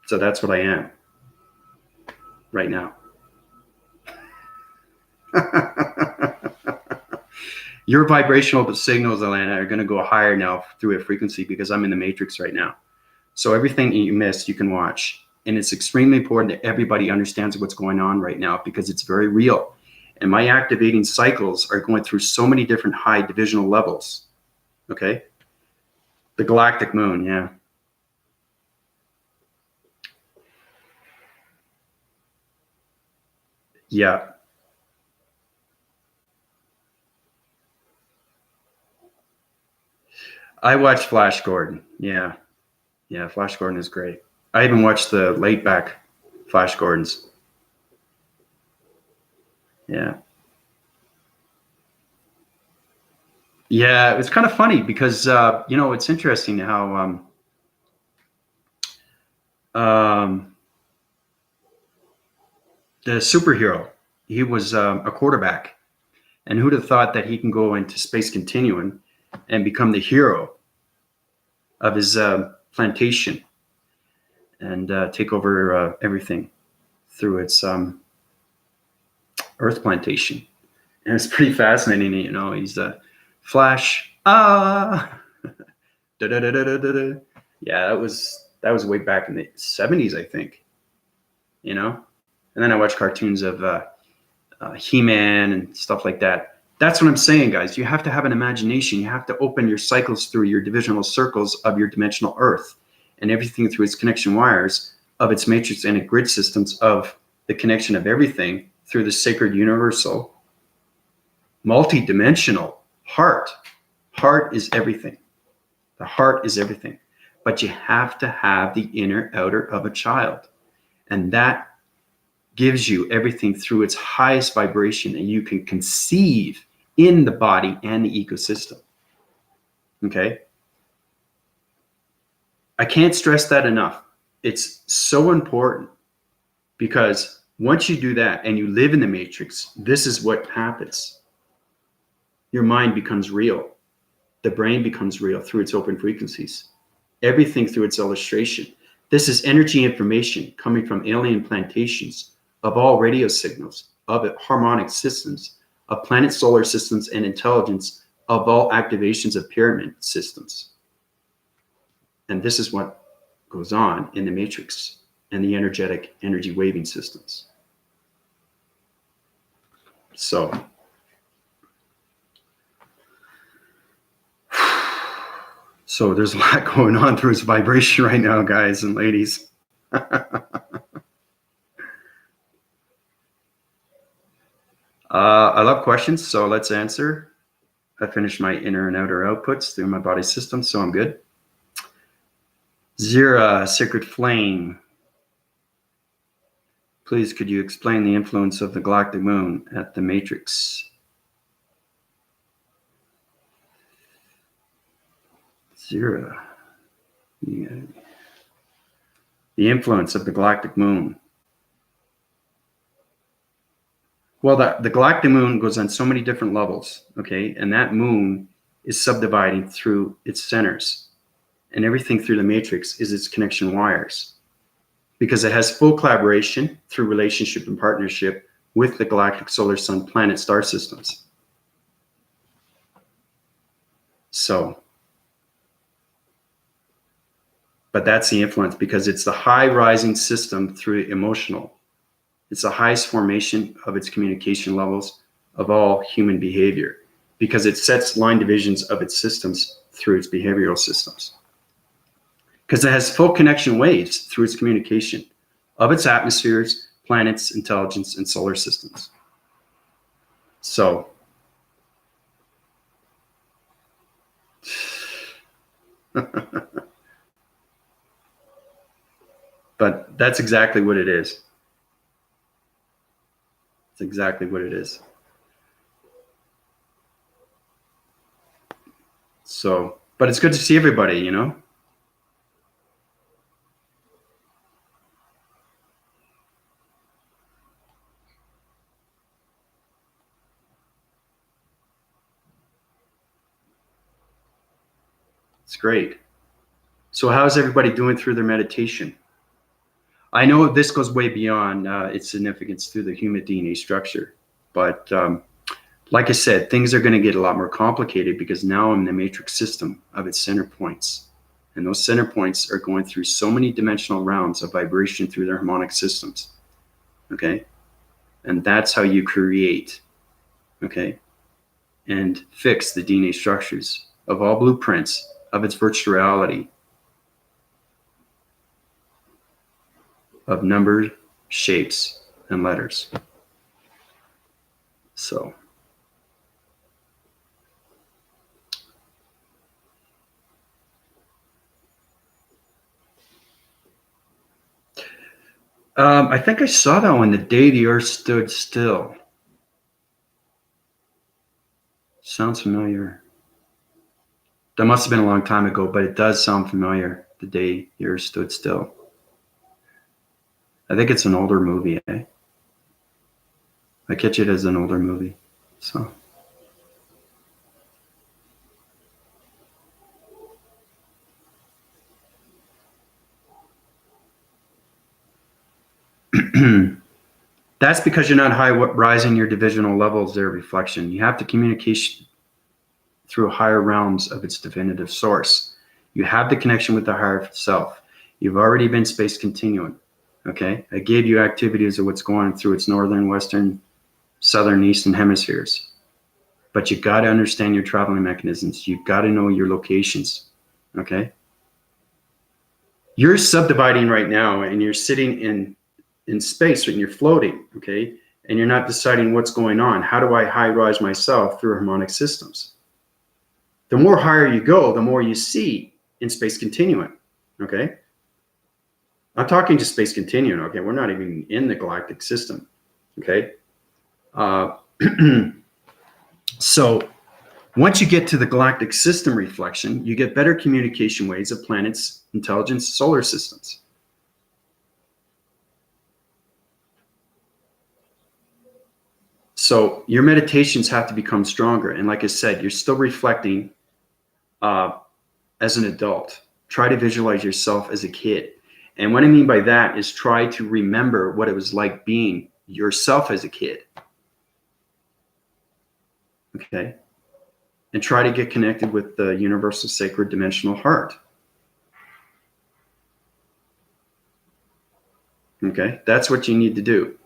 So that's what I am right now. Your vibrational signals, Alana, are going to go higher now through a frequency because I'm in the matrix right now. So everything you missed, you can watch. And it's extremely important that everybody understands what's going on right now because it's very real. And my activating cycles are going through so many different high divisional levels. Okay? The galactic moon, yeah. Yeah. I watched Flash Gordon. Yeah. Yeah. Flash Gordon is great. I even watched the late back Flash Gordons. Yeah. Yeah. It's kind of funny because, it's interesting how, the superhero, he was a quarterback. And who'd have thought that he can go into space continuum and become the hero of his plantation and take over everything through its earth plantation. And it's pretty fascinating. He's a Flash. Da, da, da, da, da, da. Yeah, that was way back in the 70s, I think. And then I watched cartoons of He-Man and stuff like that. That's what I'm saying, guys. You have to have an imagination. You have to open your cycles through your divisional circles of your dimensional Earth and everything through its connection wires of its matrix and grid systems of the connection of everything through the sacred universal multi-dimensional heart. Heart is everything. The heart is everything. But you have to have the inner outer of a child. And that gives you everything through its highest vibration, and you can conceive in the body and the ecosystem. Okay? I can't stress that enough. It's so important because once you do that and you live in the matrix, this is what happens. Your mind becomes real. The brain becomes real through its open frequencies. Everything through its illustration. This is energy information coming from alien plantations of all radio signals, of harmonic systems, of planet solar systems, and intelligence of all activations of pyramid systems. And this is what goes on in the matrix and the energetic energy waving systems. So there's a lot going on through its vibration right now, guys and ladies. I love questions, so let's answer. I finished my inner and outer outputs through my body system, so I'm good. Zira, Sacred Flame. Please, could you explain the influence of the galactic moon at the matrix? Zira. Yeah. The influence of the galactic moon. Well, the galactic moon goes on so many different levels, okay? And that moon is subdividing through its centers. And everything through the matrix is its connection wires. Because it has full collaboration through relationship and partnership with the galactic solar sun planet star systems. So, but that's the influence because it's the high rising system through emotional. It's the highest formation of its communication levels of all human behavior because it sets line divisions of its systems through its behavioral systems. Because it has full connection waves through its communication of its atmospheres, planets, intelligence, and solar systems. So, but that's exactly what it is. It's exactly what it is. So, but it's good to see everybody, you know? It's great. So how's everybody doing through their meditation? I know this goes way beyond its significance through the human DNA structure, but like I said, things are going to get a lot more complicated because now I'm in the matrix system of its center points. And those center points are going through so many dimensional realms of vibration through their harmonic systems. Okay? And that's how you create, okay, and fix the DNA structures of all blueprints of its virtual reality of numbers, shapes, and letters. So I think I saw that one, the day the earth stood still. Sounds familiar. That must have been a long time ago, but it does sound familiar. The day the earth stood still. I think it's an older movie, eh? I catch it as an older movie. So that's because you're not rising your divisional levels, their reflection. You have to communicate through higher realms of its definitive source. You have the connection with the higher self. You've already been space continuum. Okay, I gave you activities of what's going through its northern, western, southern, eastern hemispheres. But you got to understand your traveling mechanisms. You've got to know your locations. Okay, you're subdividing right now, and you're sitting in space, and you're floating. Okay, and you're not deciding what's going on. How do I high rise myself through harmonic systems? The more higher you go, the more you see in space continuum. Okay, I'm talking to space continuum. Okay, we're not even in the galactic system. Okay, so once you get to the galactic system reflection, you get better communication ways of planets, intelligence, solar systems. So your meditations have to become stronger. And like I said, you're still reflecting as an adult. Try to visualize yourself as a kid. And what I mean by that is try to remember what it was like being yourself as a kid. Okay? And try to get connected with the universal sacred dimensional heart. Okay? That's what you need to do.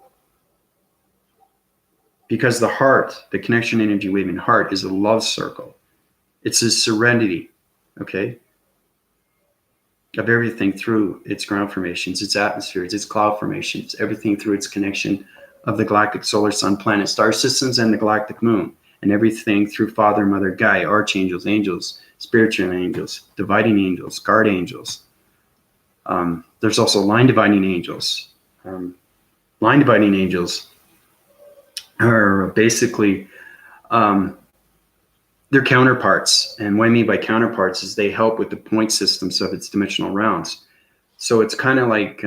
Because the heart, the connection energy waving heart, is a love circle. It's a serenity, okay, of everything through its ground formations, its atmospheres, its cloud formations, everything through its connection of the galactic solar sun, planet, star systems, and the galactic moon, and everything through Father, Mother, Gaia, archangels, angels, spiritual angels, dividing angels, guard angels. There's also line dividing angels. Line dividing angels are basically they're counterparts. And what I mean by counterparts is they help with the point systems of its dimensional rounds. So it's kind of like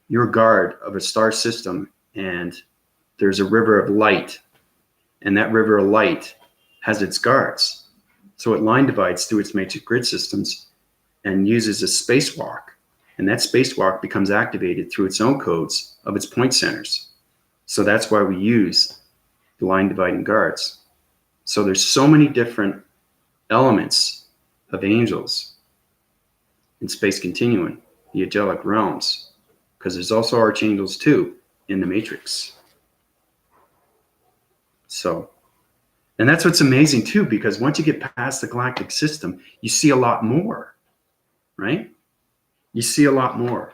your guard of a star system, and there's a river of light, and that river of light has its guards. So it line divides through its matrix grid systems and uses a spacewalk, and that spacewalk becomes activated through its own codes of its point centers. So that's why we use the line dividing guards. So there's so many different elements of angels in space continuum, the angelic realms, because there's also archangels too in the matrix. So, and that's what's amazing too, because once you get past the galactic system, you see a lot more, right? You see a lot more.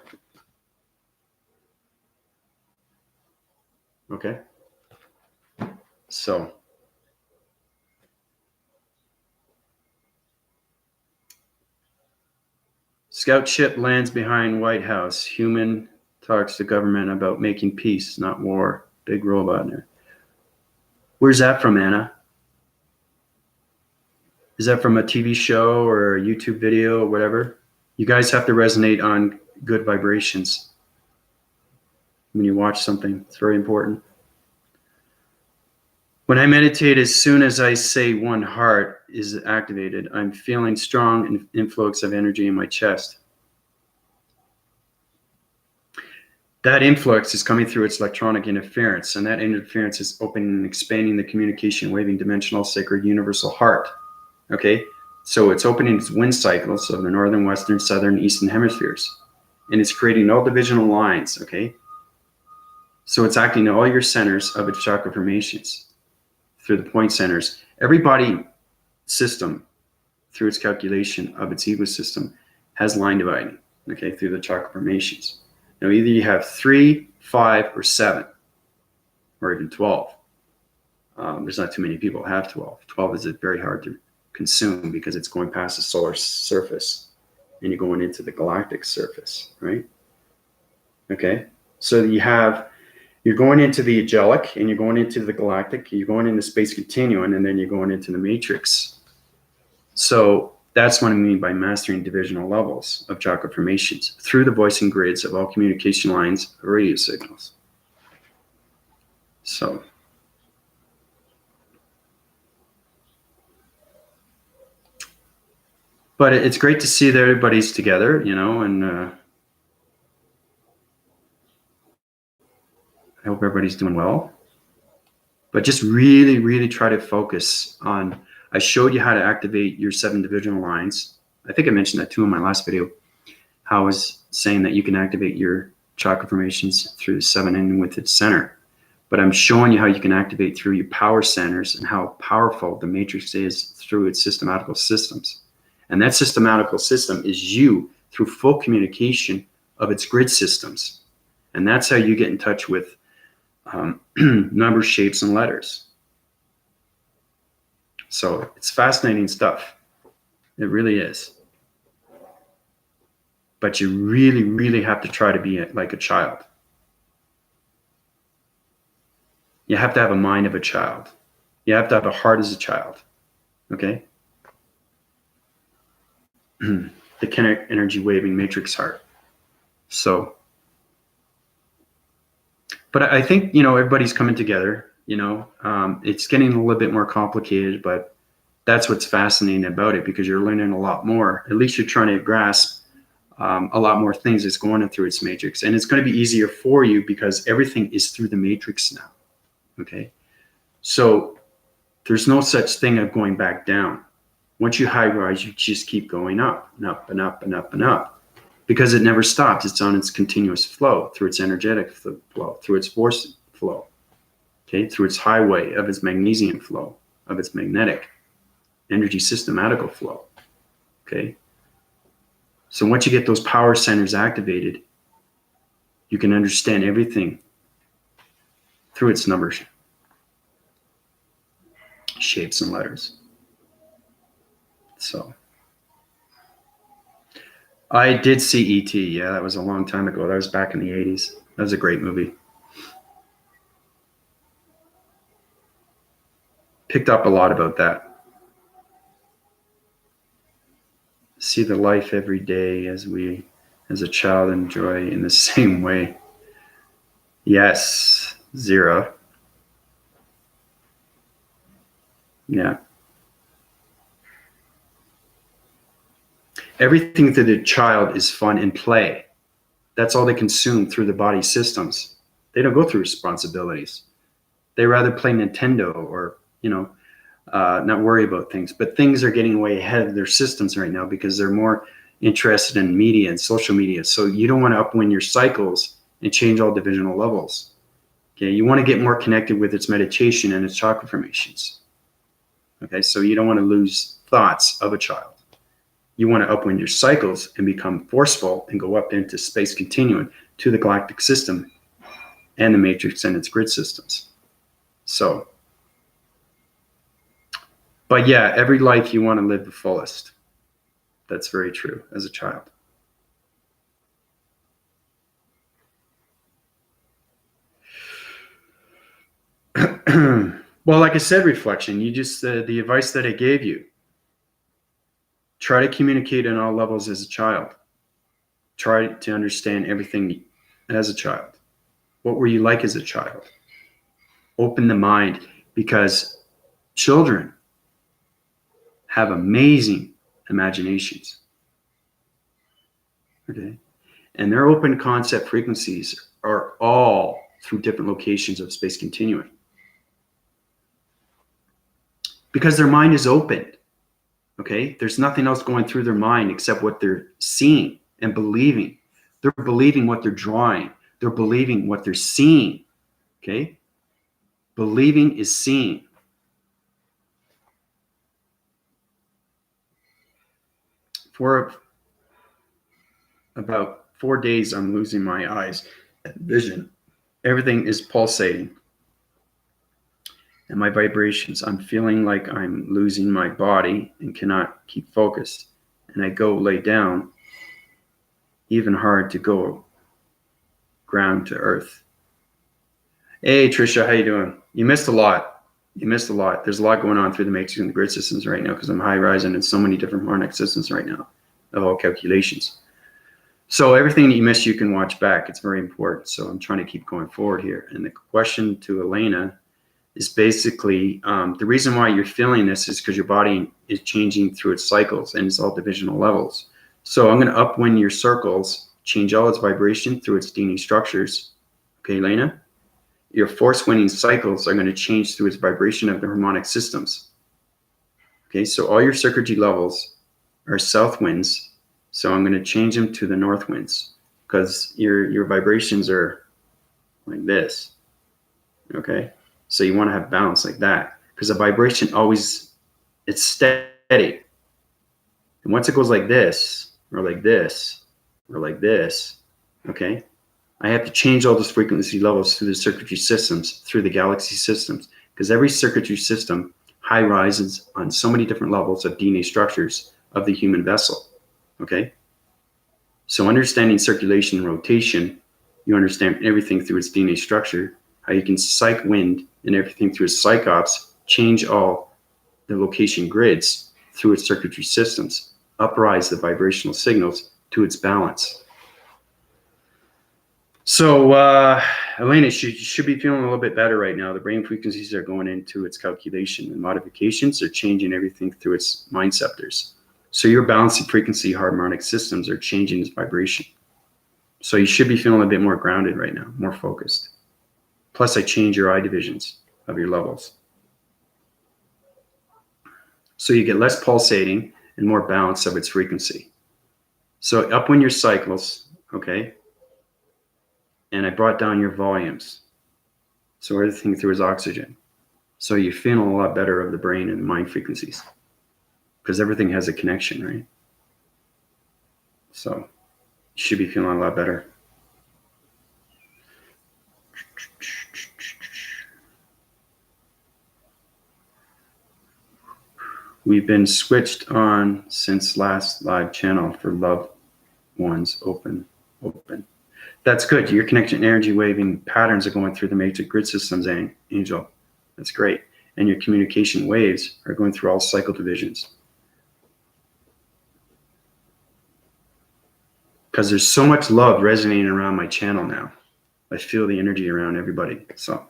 Okay. So, scout ship lands behind White House. Human talks to government about making peace, not war. Big robot in there. Where's that from, Anna? Is that from a TV show or a YouTube video or whatever? You guys have to resonate on good vibrations when you watch something. It's very important. When I meditate, as soon as I say one heart is activated, I'm feeling strong influx of energy in my chest. That influx is coming through its electronic interference, and that interference is opening and expanding the communication waving dimensional sacred universal heart. Okay, so it's opening its wind cycles of the northern, western, southern, eastern hemispheres, and it's creating all divisional lines. Okay, so it's acting on all your centers of its chakra formations through the point centers. Every body system, through its calculation of its ego system, has line dividing. Okay, through the chakra formations. Now, either you have 3, 5, or 7, or even 12. There's not too many people who have 12. 12 is very hard to consume because it's going past the solar surface and you're going into the galactic surface, right? Okay. So you're going into the angelic and you're going into the galactic, you're going into space continuum, and then you're going into the matrix. So that's what I mean by mastering divisional levels of chakra formations through the voicing grids of all communication lines of radio signals. So but it's great to see that everybody's together, and I hope everybody's doing well. But just really, really try to focus on, I showed you how to activate your 7 divisional lines. I think I mentioned that too in my last video, how I was saying that you can activate your chakra formations through the 7 ending with its center. But I'm showing you how you can activate through your power centers and how powerful the matrix is through its systematical systems. And that systematical system is you through full communication of its grid systems. And that's how you get in touch with numbers, shapes, and letters. So it's fascinating stuff. It really is. But you really, really have to try to be like a child. You have to have a mind of a child. You have to have a heart as a child. Okay? The kinetic energy waving matrix heart. So, but I think, everybody's coming together, it's getting a little bit more complicated, but that's what's fascinating about it, because you're learning a lot more. At least you're trying to grasp a lot more things that's going on through its matrix. And it's going to be easier for you because everything is through the matrix now. Okay. So there's no such thing of going back down. Once you high rise, you just keep going up and up and up and up and up, because it never stops. It's on its continuous flow, through its energetic flow, through its force flow, okay, through its highway of its magnesium flow, of its magnetic energy systematical flow, okay? So once you get those power centers activated, you can understand everything through its numbers, shapes, and letters. So I did see E.T. Yeah, that was a long time ago. That was back in the 80s. That was a great movie. Picked up a lot about that. See the life every day as a child, enjoy in the same way. Yes, Zero. Yeah. Everything to the child is fun and play. That's all they consume through the body systems. They don't go through responsibilities. They rather play Nintendo or, not worry about things. But things are getting way ahead of their systems right now because they're more interested in media and social media. So you don't want to upwind your cycles and change all divisional levels. Okay, you want to get more connected with its meditation and its chakra formations. Okay, so you don't want to lose thoughts of a child. You want to upwind your cycles and become forceful and go up into space continuum to the galactic system and the matrix and its grid systems. So, but yeah, every life you want to live the fullest. That's very true as a child. Well, like I said, reflection, you just, the advice that I gave you, try to communicate on all levels as a child. Try to understand everything as a child. What were you like as a child? Open the mind, because children have amazing imaginations. Okay. And their open concept frequencies are all through different locations of space continuum. Because their mind is open. Okay. There's nothing else going through their mind except what they're seeing and believing. They're believing what they're drawing. They're believing what they're seeing. Okay. Believing is seeing. For about 4 days, I'm losing my eyes, vision. Everything is pulsating. and my vibrations. I'm feeling like I'm losing my body and cannot keep focused. And I go lay down, even hard to go ground to earth. Hey, Trisha, how you doing? You missed a lot. You missed a lot. There's a lot going on through the matrix and the grid systems right now because I'm high rising in so many different harmonic systems right now of all calculations. So everything that you missed, you can watch back. It's very important. So I'm trying to keep going forward here. And the question to Elena is basically the reason why you're feeling this is because your body is changing through its cycles, and it's all divisional levels. So I'm going to upwind your circles, change all its vibration through its DNA structures. Okay, Elena? Your force winning cycles are going to change through its vibration of the harmonic systems. Okay, so all your circuitry levels are south winds. So I'm going to change them to the north winds because your vibrations are like this. Okay, so you want to have balance like that because the vibration always, it's steady. And once it goes like this, or like this, or like this, okay, I have to change all those frequency levels through the circuitry systems, through the galaxy systems, because every circuitry system high rises on so many different levels of DNA structures of the human vessel. Okay, so understanding circulation and rotation, you understand everything through its DNA structure, how you can psych wind and everything through its psych ops, change all the location grids through its circuitry systems, uprise the vibrational signals to its balance. So, Elena, you should be feeling a little bit better right now. The brain frequencies are going into its calculation, and modifications are changing everything through its mind scepters. So your balancing frequency harmonic systems are changing its vibration. So you should be feeling a bit more grounded right now, more focused. Plus, I change your eye divisions of your levels. So you get less pulsating and more balance of its frequency. So upwind your cycles, okay? And I brought down your volumes. So everything through is oxygen. So you're feeling a lot better of the brain and the mind frequencies because everything has a connection, right? So you should be feeling a lot better. We've been switched on since last live channel for loved ones open. That's good. Your connection energy waving patterns are going through the matrix grid systems, Angel. That's great. And your communication waves are going through all cycle divisions. Because there's so much love resonating around my channel now. I feel the energy around everybody. So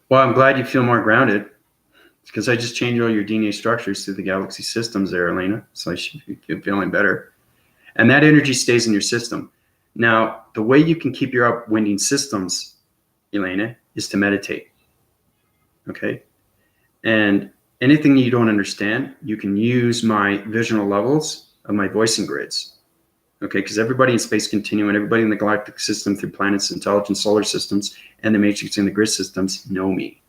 well, I'm glad you feel more grounded because I just changed all your DNA structures through the galaxy systems there, Elena. So I should be feeling better. And that energy stays in your system. Now, the way you can keep your upwinding systems, Elena, is to meditate. Okay? And anything you don't understand, you can use my visional levels of my voicing grids. Okay, because everybody in space continuum, everybody in the galactic system through planets, intelligent solar systems, and the matrix and the grid systems know me.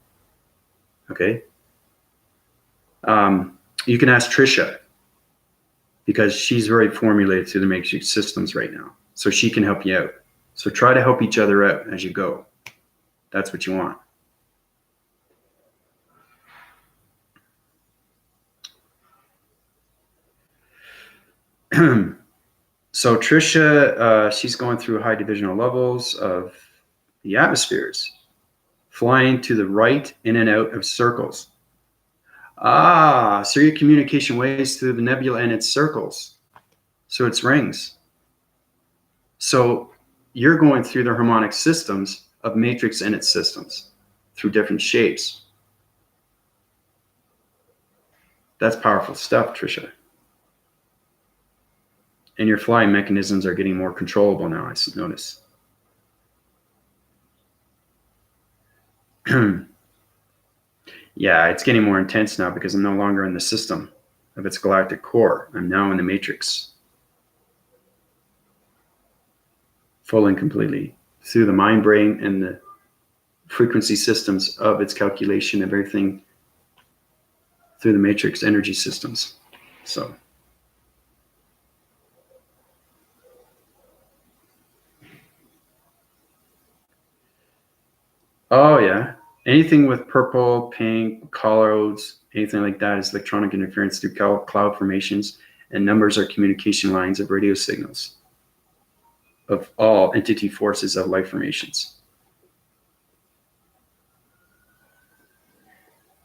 Okay? You can ask Trisha because she's very formulated through the matrix systems right now. So she can help you out. So try to help each other out as you go. That's what you want. So Trisha, she's going through high divisional levels of the atmospheres, flying to the right in and out of circles. So your communication waves through the nebula and its circles. So it's rings. So you're going through the harmonic systems of matrix and its systems through different shapes. That's powerful stuff, Trisha. And your flying mechanisms are getting more controllable now, I notice. Yeah, it's getting more intense now because I'm no longer in the system of its galactic core. I'm now in the matrix. Full and completely through the mind, brain, and the frequency systems of its calculation of everything through the matrix energy systems. So Anything with purple, pink, colors, anything like that is electronic interference through cloud formations, and numbers are communication lines of radio signals of all entity forces of light formations.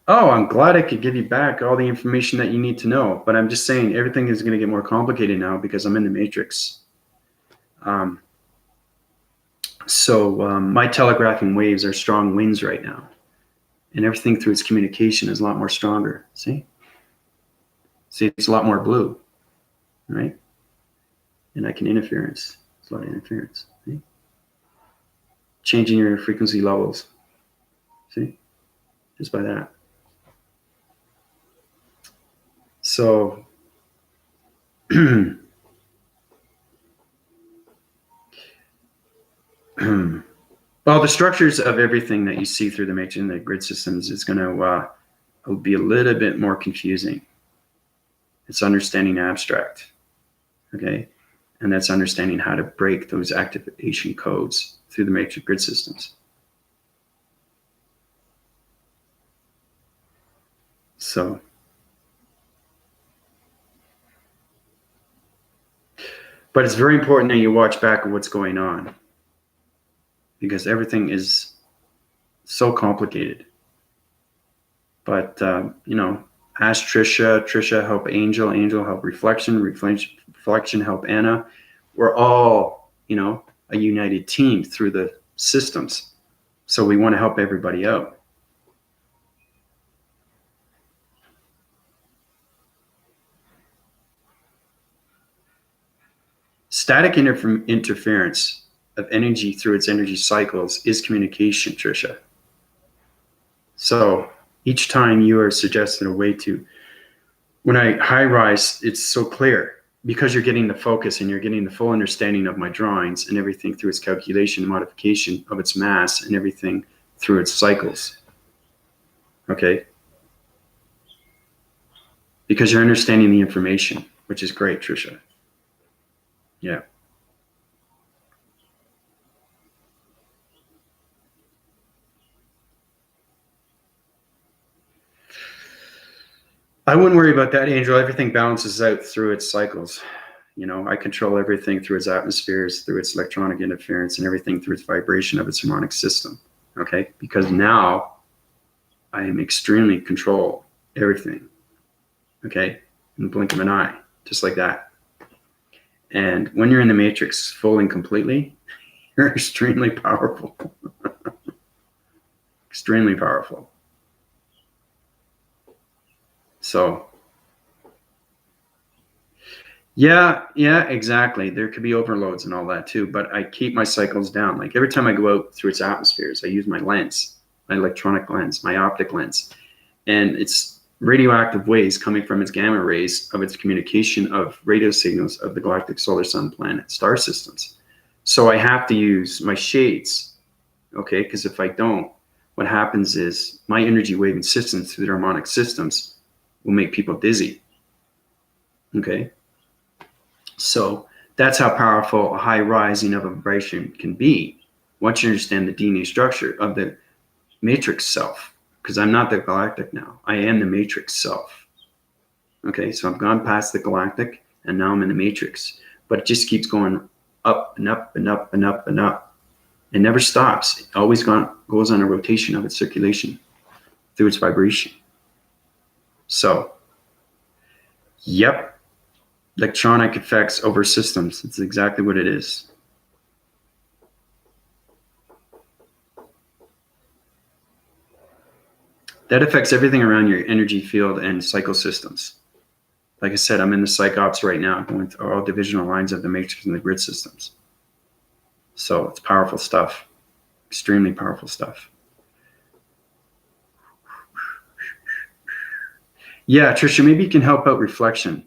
Oh, I'm glad I could give you back all the information that you need to know, but I'm just saying everything is going to get more complicated now because I'm in the matrix. My telegraphing waves are strong winds right now, and everything through its communication is a lot more stronger. See, it's a lot more blue, right? And I can interference. It's a lot of interference. See? Changing your frequency levels. See, just by that. So, well, the structures of everything that you see through the matrix and the grid systems is going to be a little bit more confusing. It's understanding abstract, okay? And that's understanding how to break those activation codes through the matrix grid systems. So, but it's very important that you watch back at what's going on, because everything is so complicated. But, ask Trisha help Angel help Reflection help Anna. We're all, a united team through the systems. So we want to help everybody out. Static interference of energy through its energy cycles is communication, Trisha. So each time you are suggesting a way to, when I high rise, it's so clear because you're getting the focus and you're getting the full understanding of my drawings and everything through its calculation and modification of its mass and everything through its cycles. Okay? Because you're understanding the information, which is great, Trisha. Yeah. I wouldn't worry about that, Angel. Everything balances out through its cycles. I control everything through its atmospheres, through its electronic interference, and everything through its vibration of its harmonic system. Okay? Because now I am extremely control everything. Okay? In the blink of an eye, just like that. And when you're in the matrix fully and completely, you're extremely powerful. Extremely powerful. So, yeah, exactly. There could be overloads and all that too, but I keep my cycles down. Like every time I go out through its atmospheres, I use my lens, my electronic lens, my optic lens, and it's radioactive waves coming from its gamma rays of its communication of radio signals of the galactic solar sun planet star systems. So I have to use my shades, okay? Because if I don't, what happens is my energy wave insistence through the harmonic systems will make people dizzy, okay? So that's how powerful a high rising of a vibration can be once you understand the DNA structure of the matrix self. Because I'm not the galactic now. I am the matrix self. Okay, so I've gone past the galactic and now I'm in the matrix. But it just keeps going up and up and up and up and up. It never stops. It always goes on a rotation of its circulation through its vibration. So, yep. Electronic effects over systems. It's exactly what it is. That affects everything around your energy field and cycle systems. Like I said, I'm in the psych ops right now, going through all divisional lines of the matrix and the grid systems. So it's powerful stuff. Extremely powerful stuff. Yeah, Trisha, maybe you can help out Reflection.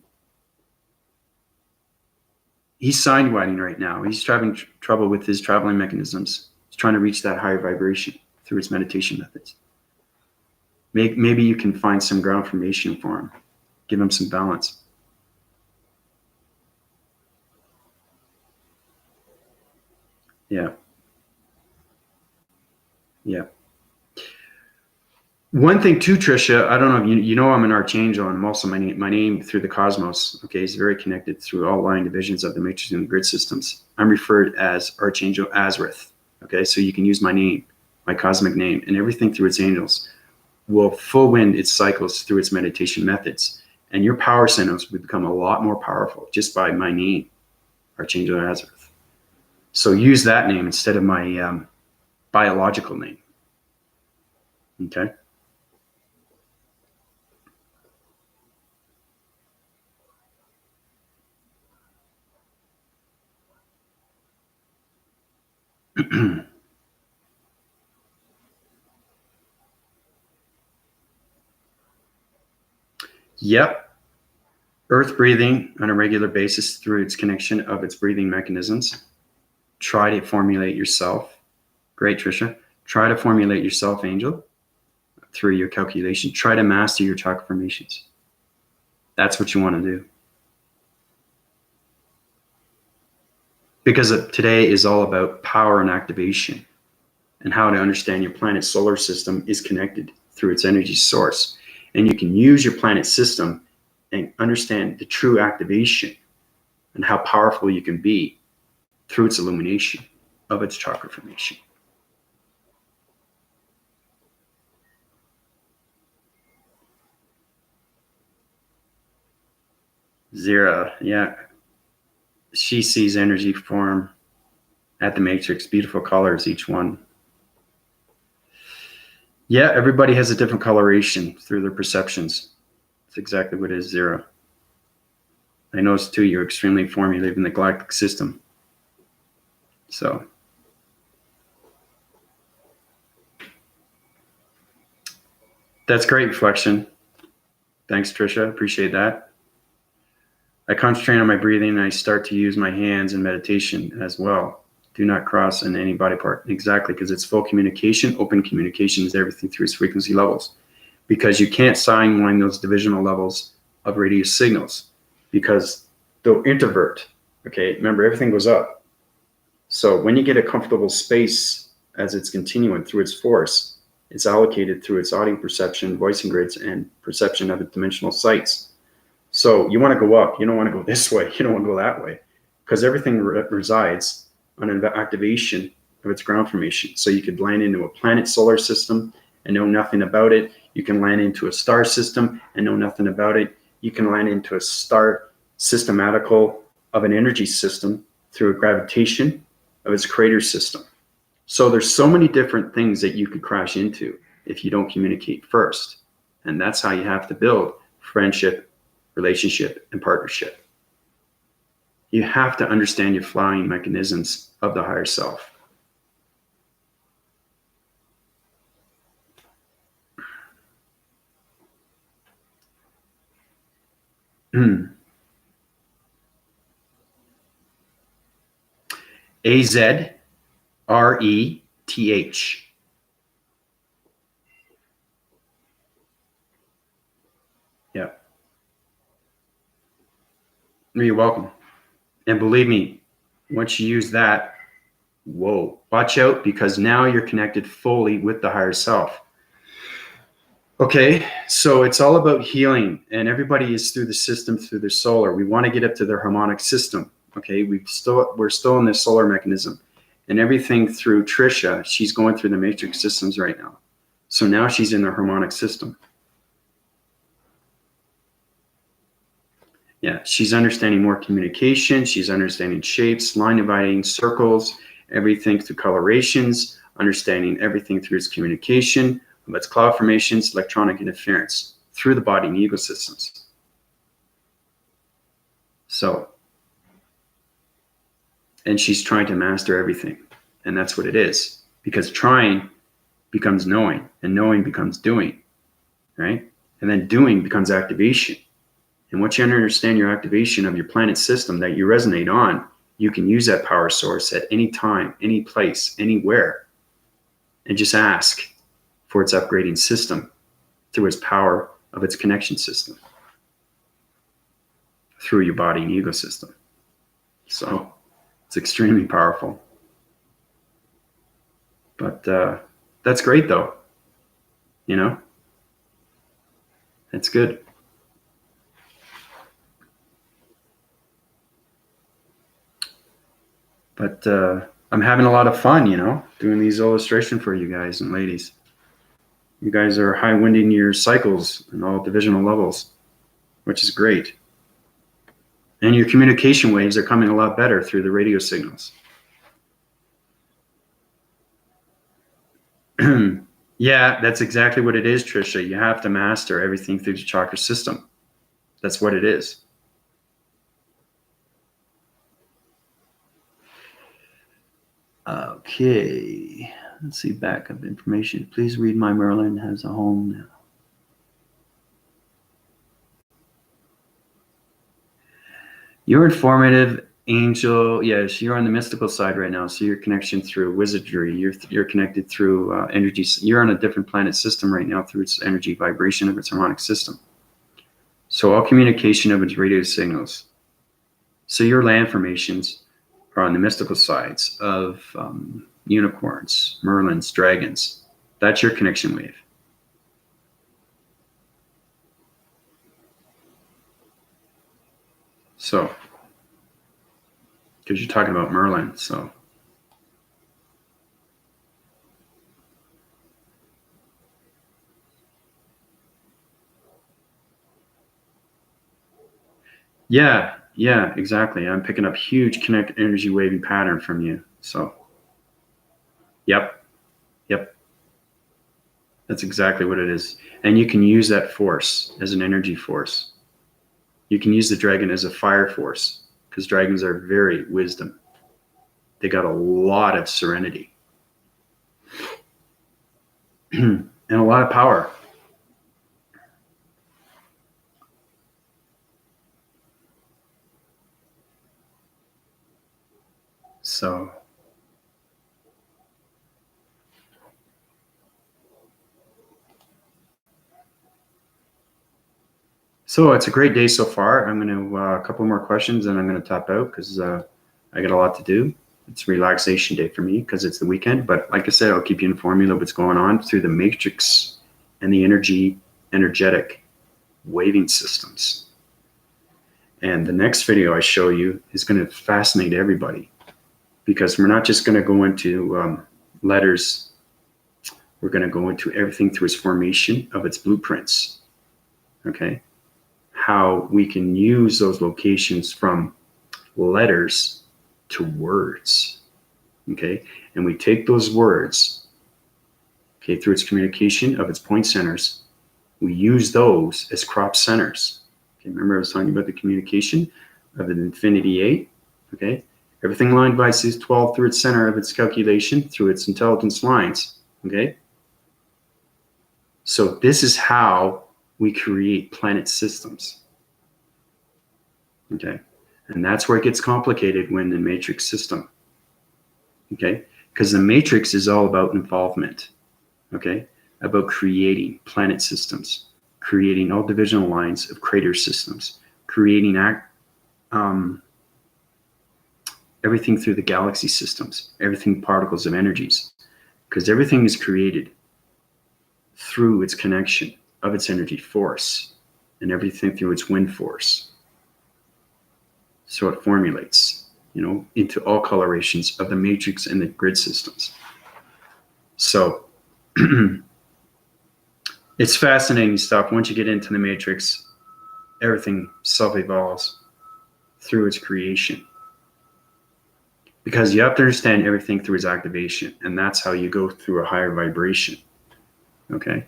He's sidewinding right now. He's having trouble with his traveling mechanisms. He's trying to reach that higher vibration through his meditation methods. Maybe you can find some ground formation for him. Give him some balance. Yeah. One thing too, Trisha, I don't know if you know I'm an archangel, and I'm also my name through the cosmos, okay, is very connected through all line divisions of the matrix and the grid systems. I'm referred as Archangel Azrith, okay? So you can use my name, my cosmic name, and everything through its angels will full wind its cycles through its meditation methods. And your power centers will become a lot more powerful just by my name, Archangel Azrith. So use that name instead of my biological name, okay? Yep. Earth breathing on a regular basis through its connection of its breathing mechanisms. Try to formulate yourself. Great, Trisha. Try to formulate yourself, Angel, through your calculation. Try to master your chakra formations. That's what you want to do. Because today is all about power and activation and how to understand your planet's solar system is connected through its energy source. And you can use your planet system and understand the true activation and how powerful you can be through its illumination of its chakra formation. Zero, yeah. She sees energy form at the matrix, beautiful colors, each one. Yeah, everybody has a different coloration through their perceptions. That's exactly what it is, Zero. I noticed too, you're extremely informed. You live in the galactic system. So that's great reflection. Thanks, Trisha. Appreciate that. I concentrate on my breathing and I start to use my hands in meditation as well. Do not cross in any body part. Exactly, because it's full communication. Open communication is everything through its frequency levels. Because you can't sideline those divisional levels of radio signals because they'll introvert. Okay, remember, everything goes up. So when you get a comfortable space as it's continuing through its force, it's allocated through its audio perception, voicing grids, and perception of its dimensional sites. So you want to go up. You don't want to go this way. You don't want to go that way, because everything resides on an activation of its ground formation. So you could land into a planet solar system and know nothing about it. You can land into a star system and know nothing about it. You can land into a star systematical of an energy system through a gravitation of its crater system. So there's so many different things that you could crash into if you don't communicate first. And that's how you have to build friendship, relationship, and partnership. You have to understand your flying mechanisms of the higher self. AZRETH. Yeah. You're welcome. And believe me, once you use that, whoa, watch out, because now you're connected fully with the higher self. Okay, so it's all about healing, and everybody is through the system, through their solar. We want to get up to their harmonic system. Okay, we're still in this solar mechanism, and everything through Trisha, she's going through the matrix systems right now. So now she's in the harmonic system. Yeah, she's understanding more communication. She's understanding shapes, line dividing, circles, everything through colorations, understanding everything through its communication, of its cloud formations, electronic interference through the body and ecosystems. So, and she's trying to master everything. And that's what it is. Because trying becomes knowing, and knowing becomes doing, right? And then doing becomes activation. And once you understand your activation of your planet system that you resonate on, you can use that power source at any time, any place, anywhere, and just ask for its upgrading system through its power of its connection system through your body and ecosystem. So it's extremely powerful. But that's great, though. You know, That's good. But I'm having a lot of fun, you know, doing these illustrations for you guys and ladies. You guys are high winding your cycles and all divisional levels, which is great. And your communication waves are coming a lot better through the radio signals. Yeah, that's exactly what it is, Trisha. You have to master everything through the chakra system. That's what it is. Okay, let's see, backup information. Please read my Merlin has a home now. You're informative, angel. Yes, you're on the mystical side right now. So your connection through wizardry, you're connected through energy. You're on a different planet system right now through its energy vibration of its harmonic system. So all communication of its radio signals. So your land formations are on the mystical sides of unicorns, Merlins, dragons. That's your connection wave. So, because you're talking about Merlin, so. Yeah, exactly. I'm picking up huge kinetic energy waving pattern from you. So, yep. That's exactly what it is. And you can use that force as an energy force. You can use the dragon as a fire force because dragons are very wisdom. They got a lot of serenity and a lot of power. So it's a great day so far. I'm going to a couple more questions and I'm going to top out because I got a lot to do. It's a relaxation day for me because it's the weekend. But like I said, I'll keep you informed of what's going on through the matrix and the energetic waving systems. And the next video I show you is going to fascinate everybody because we're not just going to go into letters. We're going to go into everything through its formation of its blueprints. Okay. How we can use those locations from letters to words. Okay. And we take those words, okay, through its communication of its point centers. We use those as crop centers. Okay. Remember I was talking about the communication of an infinity 8. Okay. Everything lined by C12 through its center of its calculation, through its intelligence lines. Okay. So this is how we create planet systems. Okay. And that's where it gets complicated when the matrix system. Okay. Because the matrix is all about involvement. Okay. About creating planet systems, creating all divisional lines of crater systems, creating everything through the galaxy systems, everything particles of energies, because everything is created through its connection of its energy force and everything through its wind force. So it formulates, you know, into all colorations of the matrix and the grid systems. So it's fascinating stuff. Once you get into the matrix, everything self-evolves through its creation. Because you have to understand everything through its activation, and that's how you go through a higher vibration. Okay?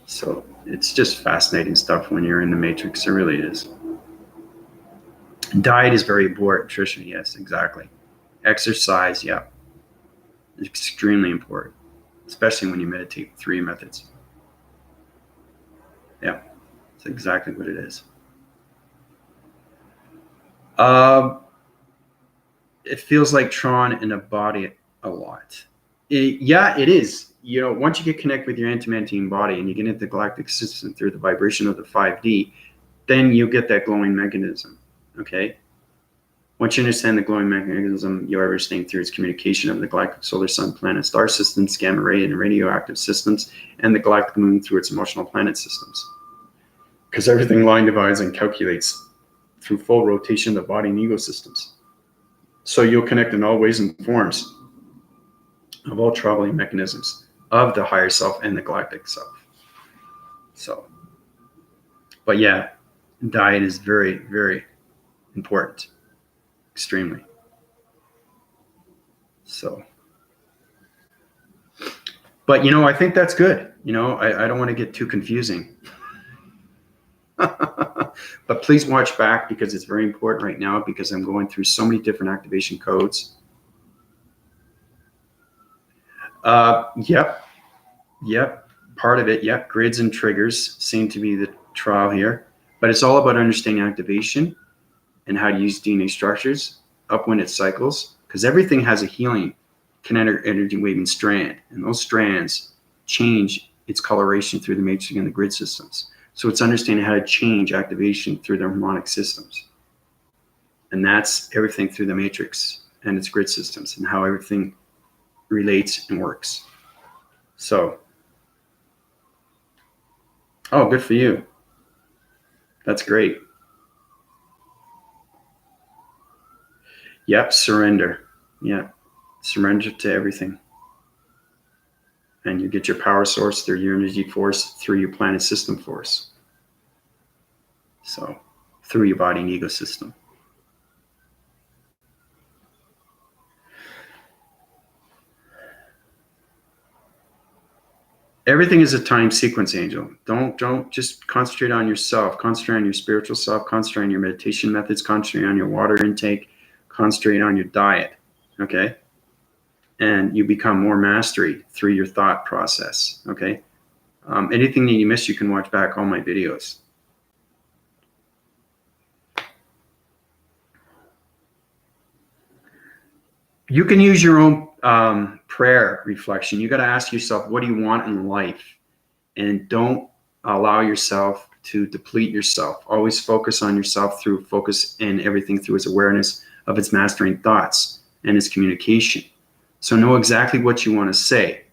So it's just fascinating stuff when you're in the matrix. It really is. Diet is very important, Trisha. Yes, exactly. Exercise, yeah. Extremely important, especially when you meditate with 3 methods. Yeah, that's exactly what it is. It feels like Tron in a body a lot. Yeah, it is. You know, once you get connected with your antimantine body and you get into the galactic system through the vibration of the 5D, then you get that glowing mechanism. Okay. Once you understand the glowing mechanism, you're everything through its communication of the galactic solar sun planet star systems, gamma ray and radioactive systems, and the galactic moon through its emotional planet systems. because everything line divides and calculates through full rotation of the body and ego systems. So you'll connect in all ways and forms of all traveling mechanisms of the higher self and the galactic self. So, but yeah, diet is very, very important, extremely. So, but I think that's good. I don't want to get too confusing. But please watch back, because it's very important right now, because I'm going through so many different activation codes. Yep. Part of it. Yep. Grids and triggers seem to be the trial here, but it's all about understanding activation and how to use DNA structures up when it cycles, because everything has a healing kinetic energy waving strand, and those strands change its coloration through the matrix and the grid systems. So it's understanding how to change activation through the harmonic systems. And that's everything through the matrix and its grid systems, and how everything relates and works. So, oh, good for you. That's great. Yep, surrender. Yeah, surrender to everything. And you get your power source through your energy force, through your planet system force. So, through your body and ego system. Everything is a time sequence, Angel. Don't just concentrate on yourself. Concentrate on your spiritual self. Concentrate on your meditation methods. Concentrate on your water intake. Concentrate on your diet. Okay? And you become more mastery through your thought process. Okay? Anything that you miss, you can watch back all my videos. You can use your own prayer reflection. You got to ask yourself, what do you want in life? And don't allow yourself to deplete yourself. Always focus on yourself through focus, and everything through its awareness of its mastering thoughts and its communication. So know exactly what you want to say.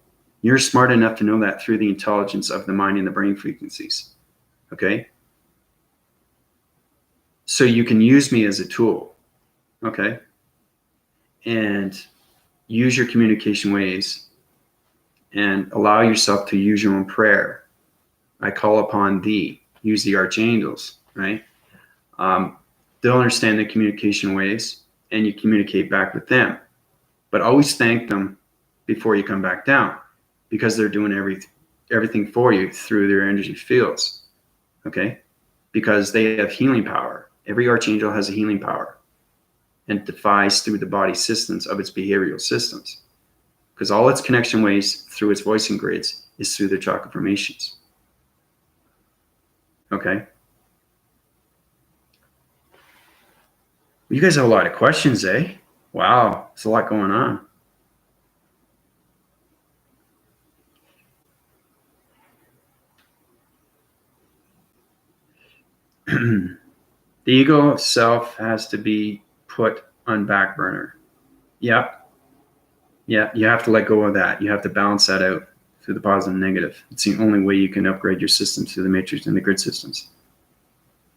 You're smart enough to know that through the intelligence of the mind and the brain frequencies. Okay? So you can use me as a tool. Okay? And use your communication ways, and allow yourself to use your own prayer. I call upon thee. Use the archangels, right? They'll understand the communication ways, and you communicate back with them. But always thank them before you come back down, because they're doing everything for you through their energy fields, okay? Because they have healing power. Every archangel has a healing power, and defies through the body systems of its behavioral systems, because all its connection ways through its voicing grids is through their chakra formations. Okay. You guys have a lot of questions, eh? Wow, there's a lot going on. The ego self has to be put on back burner. Yep. Yeah, you have to let go of that. You have to balance that out through the positive and negative. It's the only way you can upgrade your systems through the matrix and the grid systems.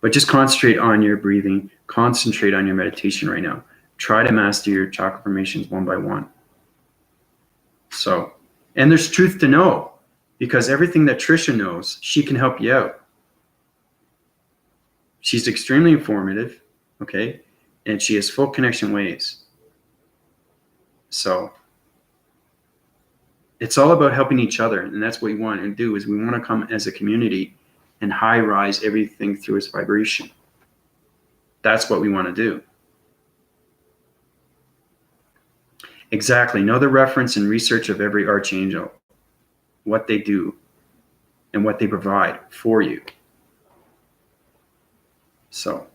But just concentrate on your breathing. Concentrate on your meditation right now. Try to master your chakra formations one by one. So, and there's truth to know, because everything that Trisha knows, she can help you out. She's extremely informative, okay? And she has full connection waves. So it's all about helping each other. And that's what we want to do, is we want to come as a community and high rise everything through its vibration. That's what we want to do. Exactly. Know the reference and research of every archangel, what they do, and what they provide for you. So,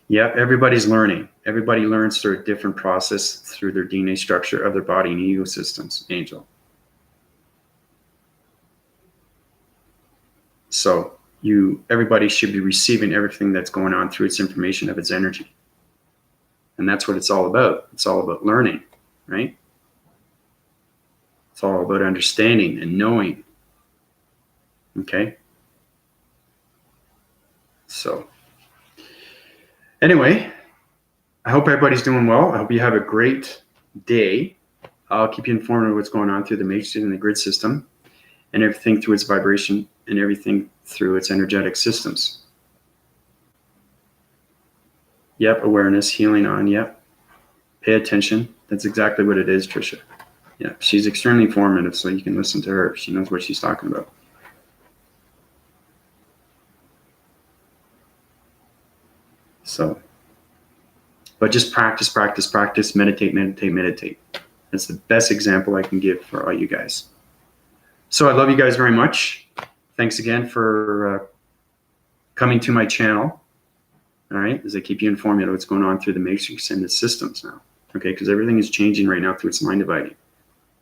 yeah, everybody's learning. Everybody learns through a different process through their DNA structure of their body and ego systems, Angel. So everybody should be receiving everything that's going on through its information of its energy. And that's what it's all about. It's all about learning, right? It's all about understanding and knowing. Okay? So, anyway, I hope everybody's doing well. I hope you have a great day. I'll keep you informed of what's going on through the matrix and the grid system and everything through its vibration and everything through its energetic systems. Yep, awareness, healing on, yep. Pay attention. That's exactly what it is, Trisha. Yeah, she's extremely informative, so you can listen to her. She knows what she's talking about. So, but just practice, practice, practice, meditate, meditate, meditate. That's the best example I can give for all you guys. So I love you guys very much. Thanks again for coming to my channel. All right, as I keep you informed of what's going on through the matrix and the systems now. Okay, because everything is changing right now through its mind dividing.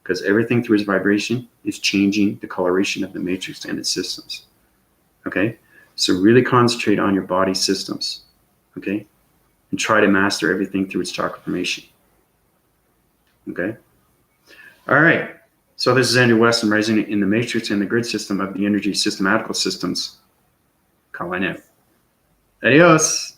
Because everything through its vibration is changing the coloration of the matrix and its systems. Okay, so really concentrate on your body systems. Okay, and try to master everything through its chakra formation. Okay, all right. So this is Andrew Weston, rising in the matrix and the grid system of the energy systematical systems. Calling out. Adios.